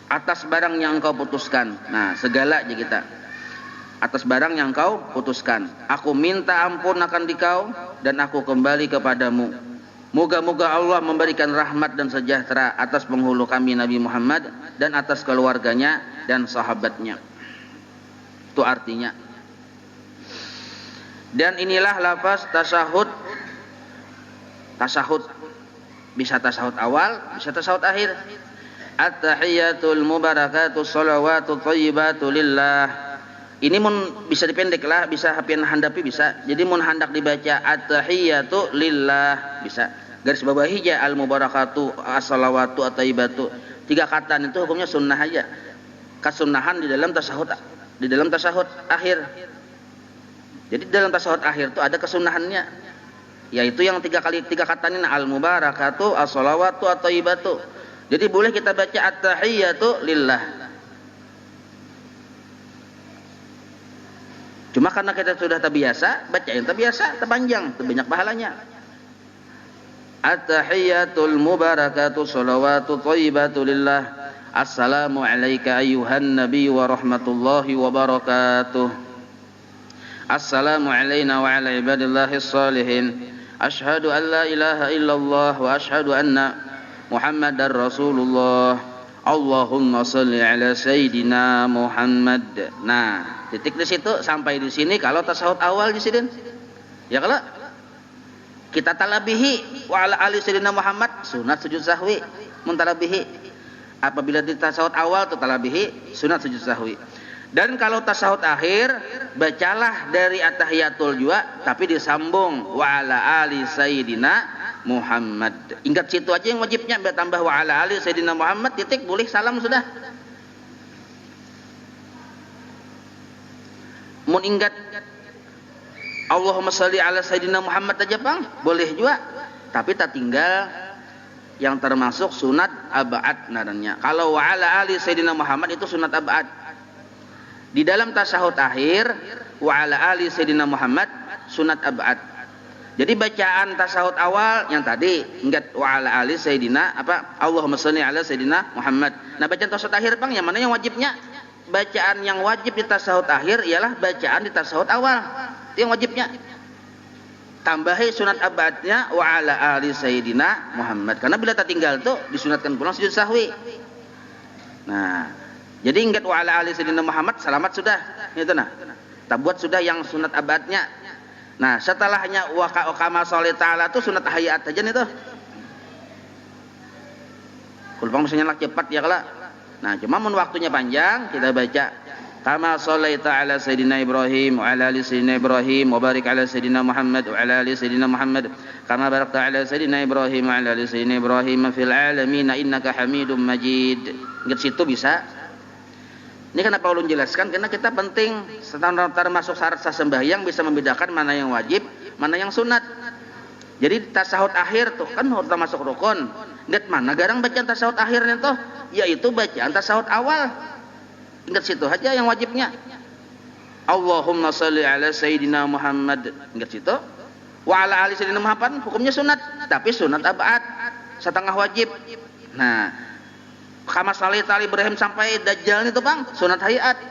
atas barang yang Engkau putuskan. Nah segala aja kita atas barang yang Engkau putuskan. Aku minta ampun akan dikau dan aku kembali kepadamu. Moga-moga Allah memberikan rahmat dan sejahtera atas penghulu kami Nabi Muhammad dan atas keluarganya dan sahabatnya. Itu artinya. Dan inilah lafaz tasyahud. Tasyahud bisa tasyahud awal, bisa tasyahud akhir. At-tahiyatul mubarakatuh shalawatu thayyibatu lillah. Ini mun bisa dipendek lah, bisa hapian handapi bisa. Jadi mun hendak dibaca at-tahiyatu lillah bisa. Garis bawah hija al-mubarakatu as-salawatu at-thayyibatu. 3 kata itu hukumnya sunnah aja. Kesunahan di dalam tasyahud akhir. Jadi dalam tasyahud akhir itu ada kesunahannya. Yaitu yang 3 kata ini al-mubarakatu as-salawatu at-thayyibatu. Jadi boleh kita baca at-tahiyatu lillah. Cuma karena kita sudah terbiasa, baca yang terbiasa, terpanjang, terbanyak pahalanya. At-tahiyatul mubarakatuh shalawatu thayyibatu lillah. Assalamu alayka ayyuhan nabiy wa rahmatullahi wa barakatuh. Assalamu alayna wa ala ibadillahis salihin. Asyhadu an la ilaha illallah wa asyhadu anna Muhammadar Rasulullah. Allahumma shalli ala Sayyidina Muhammad. Nah, titik di situ. Sampai di sini kalau tasawuf awal di sini. Ya kalau kita talabihi wa ala ali Sayyidina Muhammad, sunat sujud sahwi. Muntalabihi. Apabila di tasawuf awal itu talabihi, sunat sujud sahwi. Dan kalau tasawuf akhir, bacalah dari at-tahiyatul juga, tapi disambung wa ala ali Sayyidina Muhammad. Ingat situ aja yang wajibnya, biar tambah wa ala ali Sayyidina Muhammad, titik, boleh salam sudah. Mau ingat Allahumma sholli ala Sayyidina Muhammad aja bang, boleh juga. Tapi tak tinggal yang termasuk sunat abad nadanya. Kalau wa ala ali Sayyidina Muhammad itu sunat abad. Di dalam tasyahud akhir wa ala ali Sayyidina Muhammad sunat abad. Jadi bacaan tasyahud awal yang tadi ingat wa ala ali Sayyidina apa Allahumma shalli ala Sayyidina Muhammad. Nah bacaan tasyahud akhir bang yang mana yang wajibnya? Bacaan yang wajib di tasyahud akhir ialah bacaan di tasyahud awal. Itu yang wajibnya. Tambahi sunat abadnya wa ala ali Sayyidina Muhammad. Karena bila tak tinggal tuh disunatkan pulang sujud sahwi. Nah, jadi ingat wa ala ali Sayyidina Muhammad, selamat sudah. Itu nah. Tak buat sudah yang sunat abadnya. Nah, setelahnya wa kama sholli ta'ala itu sunat tahiyat aja nih tuh. Kulpang misalnya nak cepat ya kalau. Nah, cuma mun waktunya panjang kita baca kama sholli ta'ala Sayyidina Ibrahim wa ala ali Sayyidina Ibrahim wa barik ala Sayyidina Muhammad wa ala ali Sayyidina Muhammad kama barakta ala Sayyidina Ibrahim wa ala ali Sayyidina Ibrahim fil alamin innaka Hamidum Majid. Ingat situ bisa. Ini kenapa ulun jelaskan? Karena kita penting termasuk syarat sah sembahyang bisa membedakan mana yang wajib, mana yang sunat. Jadi tasahud akhir tuh kan harus termasuk rukun. Ingat mana garang bacaan tasahud akhirnya tuh? Yaitu bacaan tasahud awal. Ingat situ aja yang wajibnya. Allahumma sholli ala Sayyidina Muhammad. Ingat situ. Wa ala ali Sayyidina Muhammad hukumnya sunat, tapi sunat abad, setengah wajib. Nah, kama sholli ta'ala Ibrahim sampai Dajjal itu bang, sunat hayat.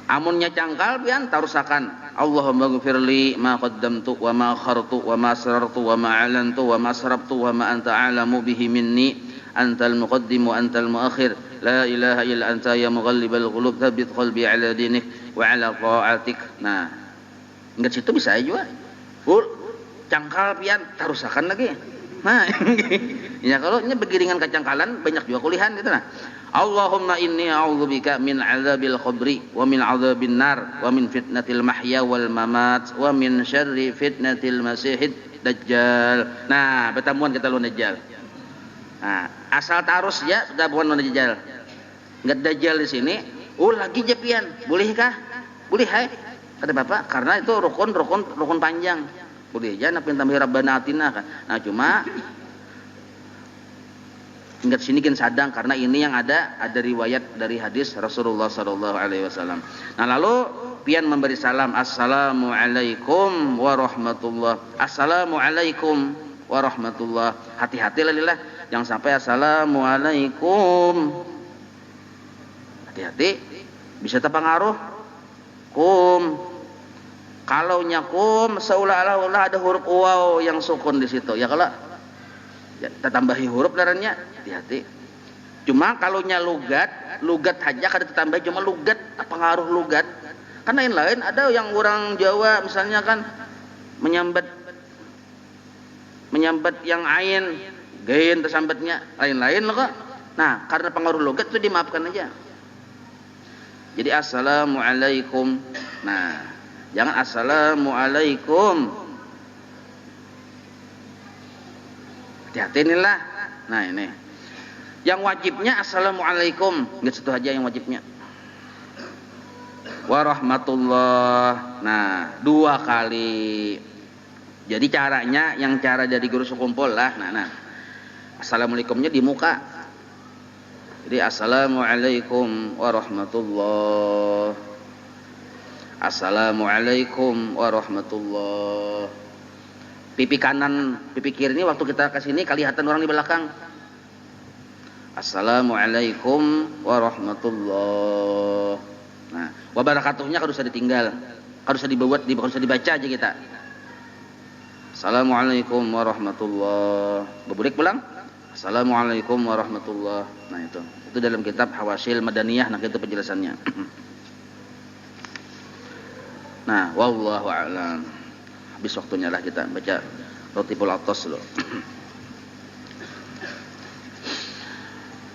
Amunnya cangkal pian tarusakan Allahumma ghfirli ma qaddamtu wa ma akhartu wa ma asrartu wa ma alantu wa ma asrabtu wa ma anta a'lamu bihi minni antal muqaddim wa antal muakhir la ilaha illa anta ya mughallibal qulub tsabbit qalbi ala dinik wa ala ta'atik. Nah, ingat situ bisa aja. Cangkal pian tarusakan lagi. Nah, ya kalau ini begiringan kecangkalan banyak juga kulihan gitu nah. Allahumma inni a'udzubika min 'adzabil qabri wa min 'adzabin nar wa min fitnatil mahya wal mamat wa min syarri fitnatil masihid dajjal. Nah, pertemuan kita lawan dajjal. Nah, asal tarus ya sudah bukan lawan dajjal. Enggak dajjal di sini, lagi jepian. Bolehkah? Boleh hai. Kata Bapak, karena itu rukun panjang. Boleh aja nak pinta Rabbana atina kan. Nah cuma ingat sini kan sadang karena ini yang ada riwayat dari hadis Rasulullah sallallahu alaihi wasallam. Nah lalu pian memberi salam assalamualaikum warahmatullah. Assalamualaikum warahmatullah. Hati-hati lah jangan sampai assalamualaikum. Hati-hati bisa terpengaruh kum. Kalau nyakum seolah-olah ada huruf waw yang sukun di situ. Ya kalau ya, tambahi huruf darahnya, hati-hati. Cuma kalau nya lugat aja kada ditambah cuma lugat, pengaruh lugat. Karena yang lain ada yang orang Jawa misalnya kan menyambat yang ain, gain tersambatnya lain-lain loh kok. Nah, karena pengaruh lugat itu dimaafkan aja. Jadi assalamualaikum. Nah, jangan assalamualaikum. Hati-hati inilah. Nah ini. Yang wajibnya assalamualaikum. Nggak situ aja yang wajibnya. Warahmatullah. Nah 2 kali. Jadi caranya yang cara dari guru sekumpul lah. Nah. Assalamualaikumnya di muka. Jadi assalamualaikum warahmatullah. Assalamualaikum warahmatullah. Pipi kanan, pipi kiri ini waktu kita ke sini kelihatan orang di belakang. Assalamualaikum warahmatullah. Nah, wabarakatuhnya kalau usah ditinggal. Harus dibaca aja kita. Assalamualaikum warahmatullahi. Beburik pulang. Assalamualaikum warahmatullahi. Nah itu dalam kitab Hawasil Madaniyah, nah itu penjelasannya. Nah, wallahu a'lam. Habis waktunya lah kita baca Ratibul Atas dulu.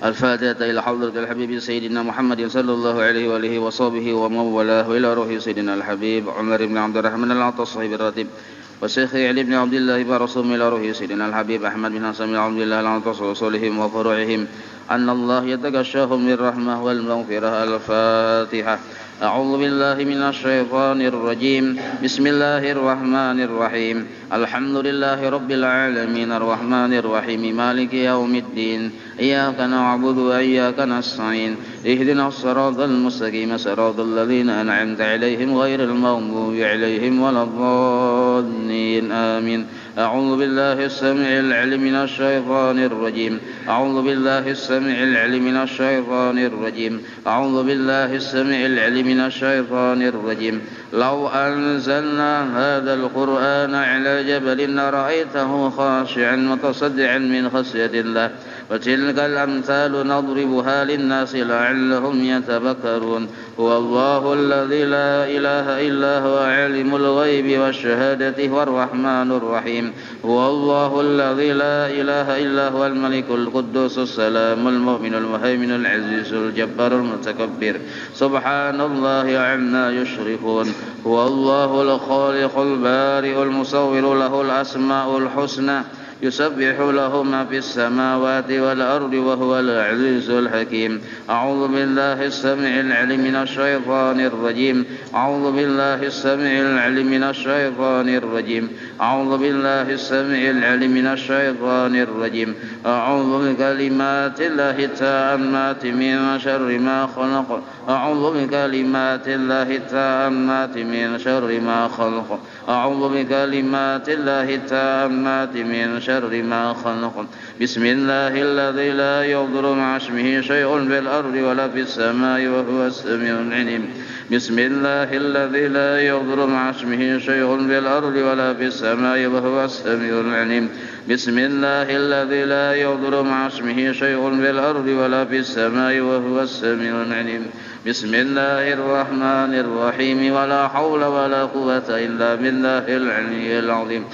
Al-Fatihah ila hadratil Habib Sayyidina Muhammad sallallahu alaihi wa alihi wa sahbihi wa mawalahu ila ruhi Sayyidina Al-Habib Umar ibn Abdurrahman Al-Atas sahib Ratib wa Syekh Ali ibn Abdullah ibn Rasul ila ruhi Sayyidina Al-Habib Ahmad bin Hasan bin Abdullah Al-Atas wa salihim wa furu'ihim anna Allah yataghashahum bir rahmah wal maghfirah. Al-Fatihah. أعوذ بالله من الشيطان الرجيم بسم الله الرحمن الرحيم الحمد لله رب العالمين الرحمن الرحيم مالك يوم الدين إياك نعبد وإياك نستعين اهدنا الصراط المستقيم صراط الذين أنعمت عليهم غير المغضوب عليهم ولا الضالين آمين. أعوذ بالله السميع العليم من الشيطان الرجيم أعوذ بالله السميع العليم من الشيطان الرجيم أعوذ بالله السميع العليم من الشيطان الرجيم لو أنزلنا هذا القرآن على جبل لرأيته خاشعا متصدعا من خشية الله وتلك الأمثال نضربها للناس لعلهم يتفكرون هو الله الذي لا إله إلا هو عالم الغيب والشهادة والرحمن الرحيم هو الله الذي لا إله إلا هو الملك القدوس السلام المؤمن المهيمن العزيز الجبار المتكبر سبحان الله عما يشركون هو الله الخالق البارئ المصور له الأسماء الحسنى يسبح له ما في السماوات والأرض وهو العزيز الحكيم. أعوذ بالله السميع العليم من الشيطان الرجيم أعوذ بالله السميع العليم من الشيطان الرجيم أعوذ بالله السميع العليم من الشيطان الرجيم أعوذ بكلمات الله التامات من شر ما خلق أعوذ بكلمات الله التامات من شر ما خلق أعوذ بكلمات الله التامات من شر ما خلق بسم الله الذي لا يضر مع اسمه شيء في الأرض ولا في السماء وهو السميع العليم بسم الله الذي لا يضر مع اسمه شيء في الأرض ولا في السماء وهو السميع العليم بسم الله الذي لا يضر مع اسمه شيء في الأرض ولا في السماء وهو السميع العليم بسم الله الرحمن الرحيم ولا حول ولا قوة إلا بالله العلي العظيم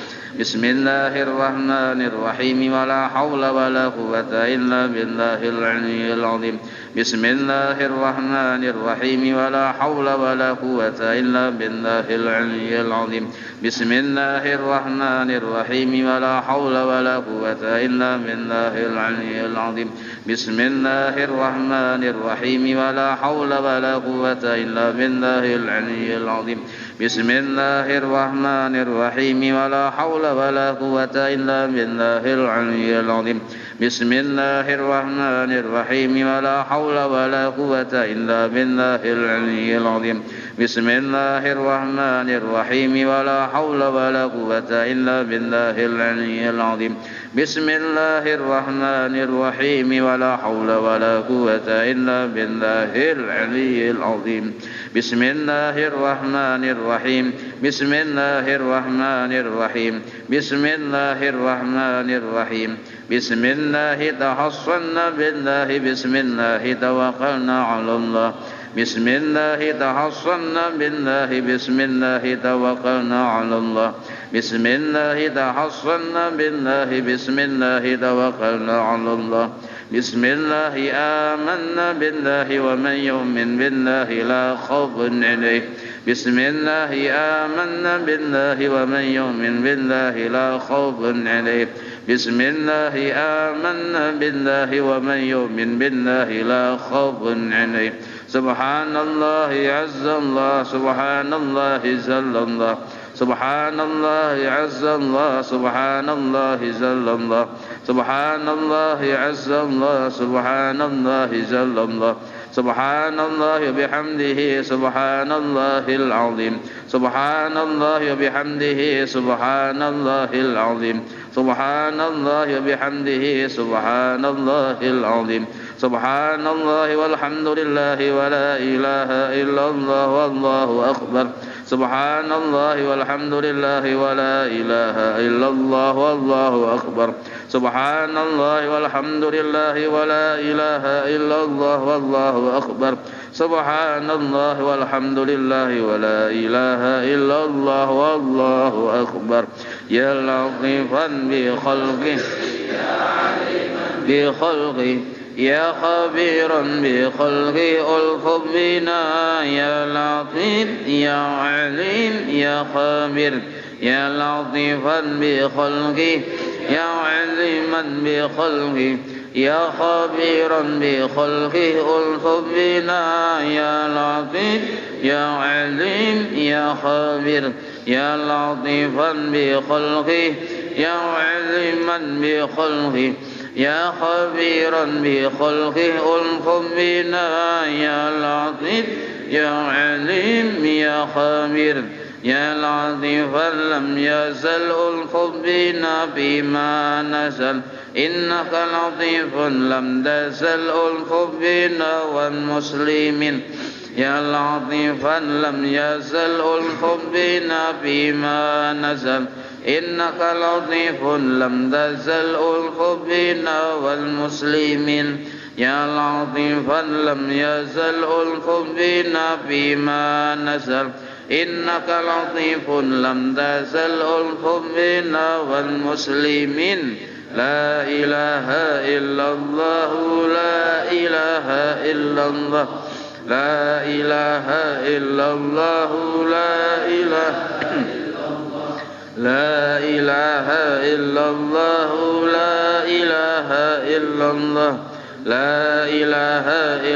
بسم الله الرحمن الرحيم ولا حول ولا قوة إلا بالله العلي العظيم بسم الله الرحمن الرحيم ولا حول ولا قوة إلا بالله العلي العظيم بسم الله الرحمن الرحيم ولا حول ولا قوة إلا بالله العلي العظيم بسم الله الرحمن الرحيم ولا حول ولا قوة إلا بالله العلي العظيم بسم الله الرحمن الرحيم ولا حول ولا قوة إلا بالله العلي العظيم بسم الله الرحمن الرحيم ولا حول ولا قوة إلا بالله العلي العظيم بسم الله الرحمن الرحيم ولا حول ولا قوة إلا بالله العلي العظيم بسم الله الرحمن الرحيم ولا حول ولا قوة إلا بالله العلي العظيم بسم الله الرحمن الرحيم بسم الله الرحمن الرحيم بسم الله الرحمن الرحيم بسم الله تحصنا بالله بسم الله توكلنا على الله بسم الله تحصنا بالله بسم الله توكلنا على الله بسم الله تحصنا بالله بسم الله توكلنا على الله بسم الله آمنا بالله ومن يؤمن بالله لا خوف عليه بسم الله آمنا بالله ومن يؤمن بالله لا خوف عليه بسم الله آمنا بالله ومن يؤمن بالله لا خوف عليه سبحان الله عز الله سبحان الله جل الله سبحان الله عز الله سبحان الله جل الله سبحان الله عز الله سبحان الله جل الله سبحان الله وبحمده سبحان الله العظيم سبحان الله وبحمده سبحان الله العظيم سبحان الله وبحمده سبحان الله العظيم سبحان الله والحمد لله ولا إله إلا الله والله أكبر سبحان الله والحمد لله ولا إله إلا الله والله أكبر سبحان الله والحمد لله ولا إله إلا الله والله أكبر سبحان الله والحمد لله ولا إله إلا الله والله أكبر يا لطيفا بخلقه يا خبيرا بخلقه ألطف بنا يا لطيف يا عليم يا خبير يا لطيفا بخلقه يا عليما بخلقه يا خبيرا بخلقه ألطف بنا يا لطيف يا عليم يا خبير يا لطيفا بخلقه يا عليما بخلقه يا خبيرا بخلقه ألطف بنا يا لطيف يا عليم يا خبير يا لطيفا لم يزل ألطف بنا فيما نزل إنك لطيف لم تزل ألطف بنا والمسلمين يا لطيفا لم يزل ألطف بنا فيما نزل إنك لطيف لم تزل ألطف بنا والمسلمين يا لطيفا لم يزل ألطف بنا فيما نزل إنك لطيف لم تزل ألطف بنا والمسلمين لا إله إلا الله لا إله إلا الله لا إله إلا الله لا إله لا إله إلا الله لا إله إلا الله لا إله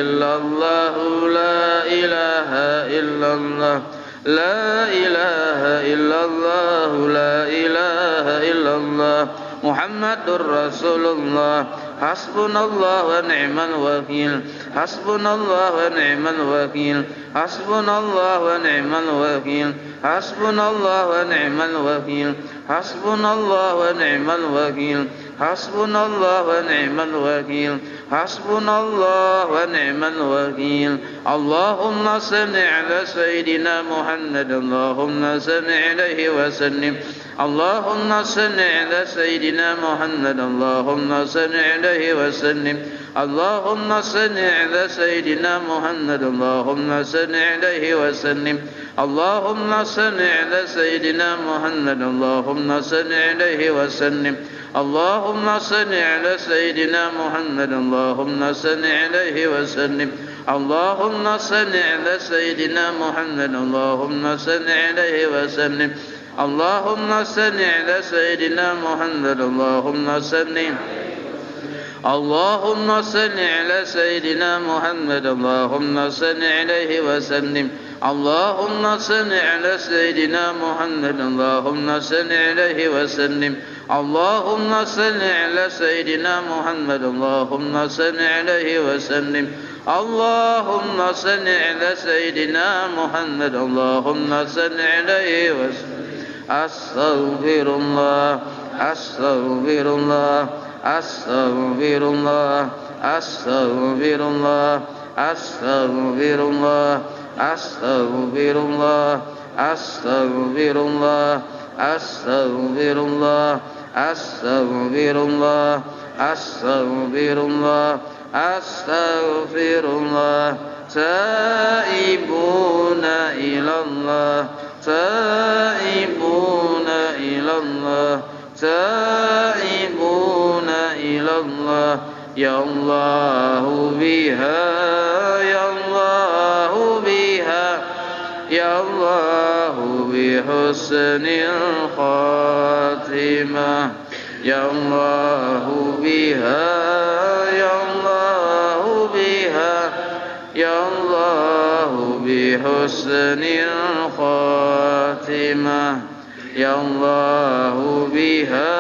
إلا الله لا إله إلا الله لا إله إلا الله لا إله إلا الله محمد رسول الله حسبنا الله ونعم الوكيل حسبنا الله ونعم الوكيل حسبنا الله ونعم الوكيل حسبنا الله ونعم الوكيل حسبنا الله ونعم الوكيل حسبنا الله ونعم الوكيل حسبنا الله ونعم الوكيل اللهم صل على سيدنا محمد اللهم صل عليه وسلم اللهم صل على سيدنا محمد اللهم صل عليه وسلم اللهم صل على سيدنا محمد اللهم صل عليه وسلم اللهم صل على سيدنا محمد اللهم صل عليه وسلم اللهم صل على سيدنا محمد اللهم صل عليه وسلم اللهم صل على سيدنا محمد اللهم صل عليه وسلم اللهم صل على سيدنا محمد اللهم صل اللهم صل على سيدنا محمد اللهم صل عليه وسلم اللهم صل على سيدنا محمد اللهم صل عليه وسلم اللهم صل على سيدنا محمد اللهم صل عليه وسلم اللهم صل على سيدنا محمد اللهم صل عليه وسلم أستغفر الله أستغفر الله أستغفر الله أستغفر الله أستغفر الله أستغفر الله أستغفر الله أستغفر الله أستغفر الله أستغفر الله أستغفر الله تائبون إلى الله تائبون إلى الله تائبون إلى الله يا الله بها يا الله بها يا الله بحسن الخاتمة يا الله بها يا الله بها يا الله بحسن الخاتمة يا الله بها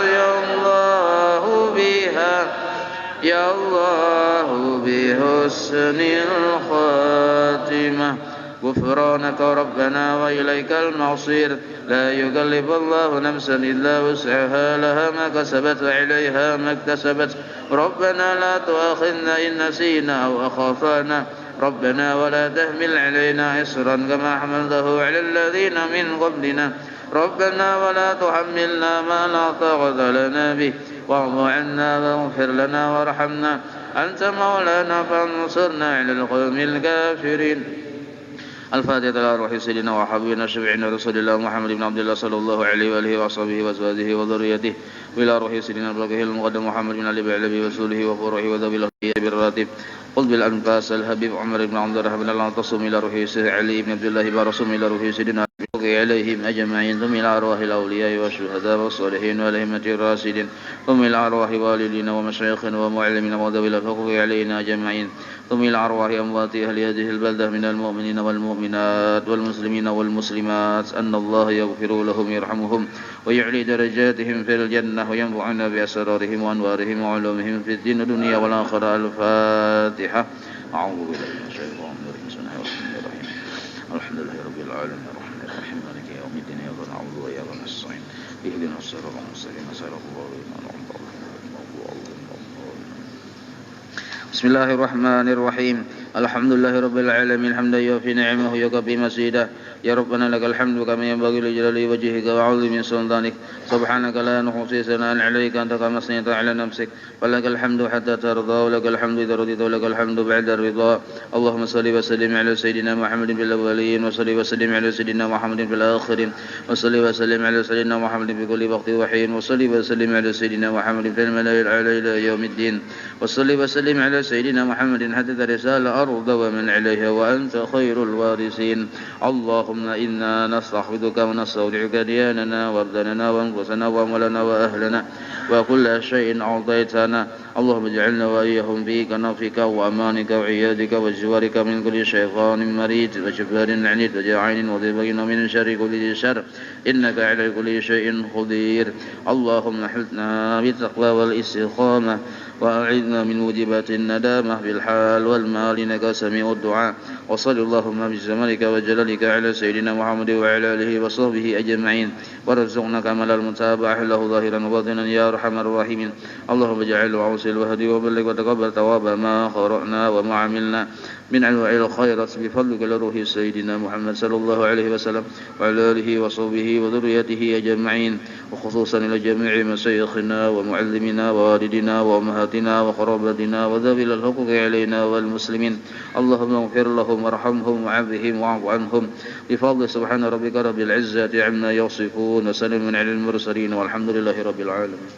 يا الله بها يا الله بحسن الخاتمة غفرانك ربنا وإليك المصير لا يكلف الله نفسا إلا وسعها لها ما كسبت وعليها ما اكتسبت ربنا لا تؤاخذنا إن نسينا أو أخطأنا ربنا ولا تحمل علينا إصرا كما حملته على الذين من قبلنا ربنا ولا تحملنا ما لا طاقة لنا به واعف عنا واغفر لنا وارحمنا أنت مولانا فانصرنا على القوم الكافرين. الفاتحة على روح سيدنا وحبيبنا شفيعنا رسول الله محمد بن عبد الله صلى الله عليه وآله وصحبه وأزواجه وذريته وإلى روح سيدنا البركه المقدم محمد بن علي بعلبي وسوله وفروحه وذوي الأخية بالراتب قل بالأنفاس الحبيب عمر بن عبد الرحمن الله تصم إلى روح سيدنا علي بن عبد الله بارسم إلى روح سيدنا عليهم أجمعين ثم إلى أرواح الأولياء والشهداء والصالحين والأئمة الراشدين ثم إلى أرواح والدينا ومشايخنا ومعلمنا وذوي الحقوق علينا أجمعين ثم إلى أرواح أموات أهل هذه البلدة من المؤمنين والمؤمنات والمسلمين والمسلمات أن الله يغفر لهم يرحمهم ويعلي درجاتهم في الجنة وينفعنا بأسرارهم وأنوارهم وعلومهم في الدين الدنيا والآخرة. الفاتحة. أعوذ بالله من الشيطان الرجيم. بسم الله الرحمن الرحيم. الحمد لله رب العالمين الرحمن الرحيم مالك يوم الدين إياك نعبد وإياك نستعين اهدنا الصراط المستقيم صراط الذين أنعمت عليهم. بسم الله الرحمن الرحيم. الحمد لله رب العالمين حمدا يوفي نعمه ويكفي مزيدا. يا ربنا لك الحمد كما ينبغي لجلال وجهك وعظيم سلطانك سبحانك لا نحصي ثناء عليك أنت كما أثنيت على نفسك فلك الحمد حتى ترضى ولك الحمد إذا رضيت ولك الحمد بعد الرضا. اللهم صل وسلم على سيدنا محمد في الأولين وصل وسلم على سيدنا محمد في الآخرين وصل وسلم على سيدنا محمد في كل وقت وحين وصل وسلم على سيدنا محمد في الملأ الأعلى إلى يوم الدين وصل وسلم على سيدنا محمد حتى ترث الأرض ومن عليها وأنت خير الوارثين. اللهم إنا نستحفظك ونستودعك دياننا وابداننا وأنفسنا وأموالنا وأهلنا وكل شيء أعطيتنا. اللهم اجعلنا وإياهم في كنفك وأمانك وعيادك وجوارك من كل شيطان مريد وجبار عنيد وجاعين وضيبين من شر كل شر إنك على كل شيء قدير. اللهم احفظنا بالتقوى والاستقامة وأعذنا من موجبات الندامة بالحال والمال إنك سميع الدعاء. وصل اللهم بجمالك وجلالك على سيدنا محمد وعلى آله وصحبه أجمعين وارزقنا كمال المتابعة له ظاهرا وباطنا يا أرحم الراحمين. اللهم اجعل عوصي الوهدي وبلغ وتقبل ثواب ما قرأنا وما عملنا من أنواع الخيرات بفضلك لروح سيدنا محمد صلى الله عليه وسلم وعلى آله وصحبه وذريته أجمعين وخصوصا إلى جميع مشايخنا ومعلمنا ووالدنا وأمهاتنا وقرابتنا وذوي الحقوق علينا والمسلمين. اللهم اغفر لهم وارحمهم وعافهم واعف عنهم بفضل سبحان ربك رب العزة عما يصفون وسلام على المرسلين والحمد لله رب العالمين.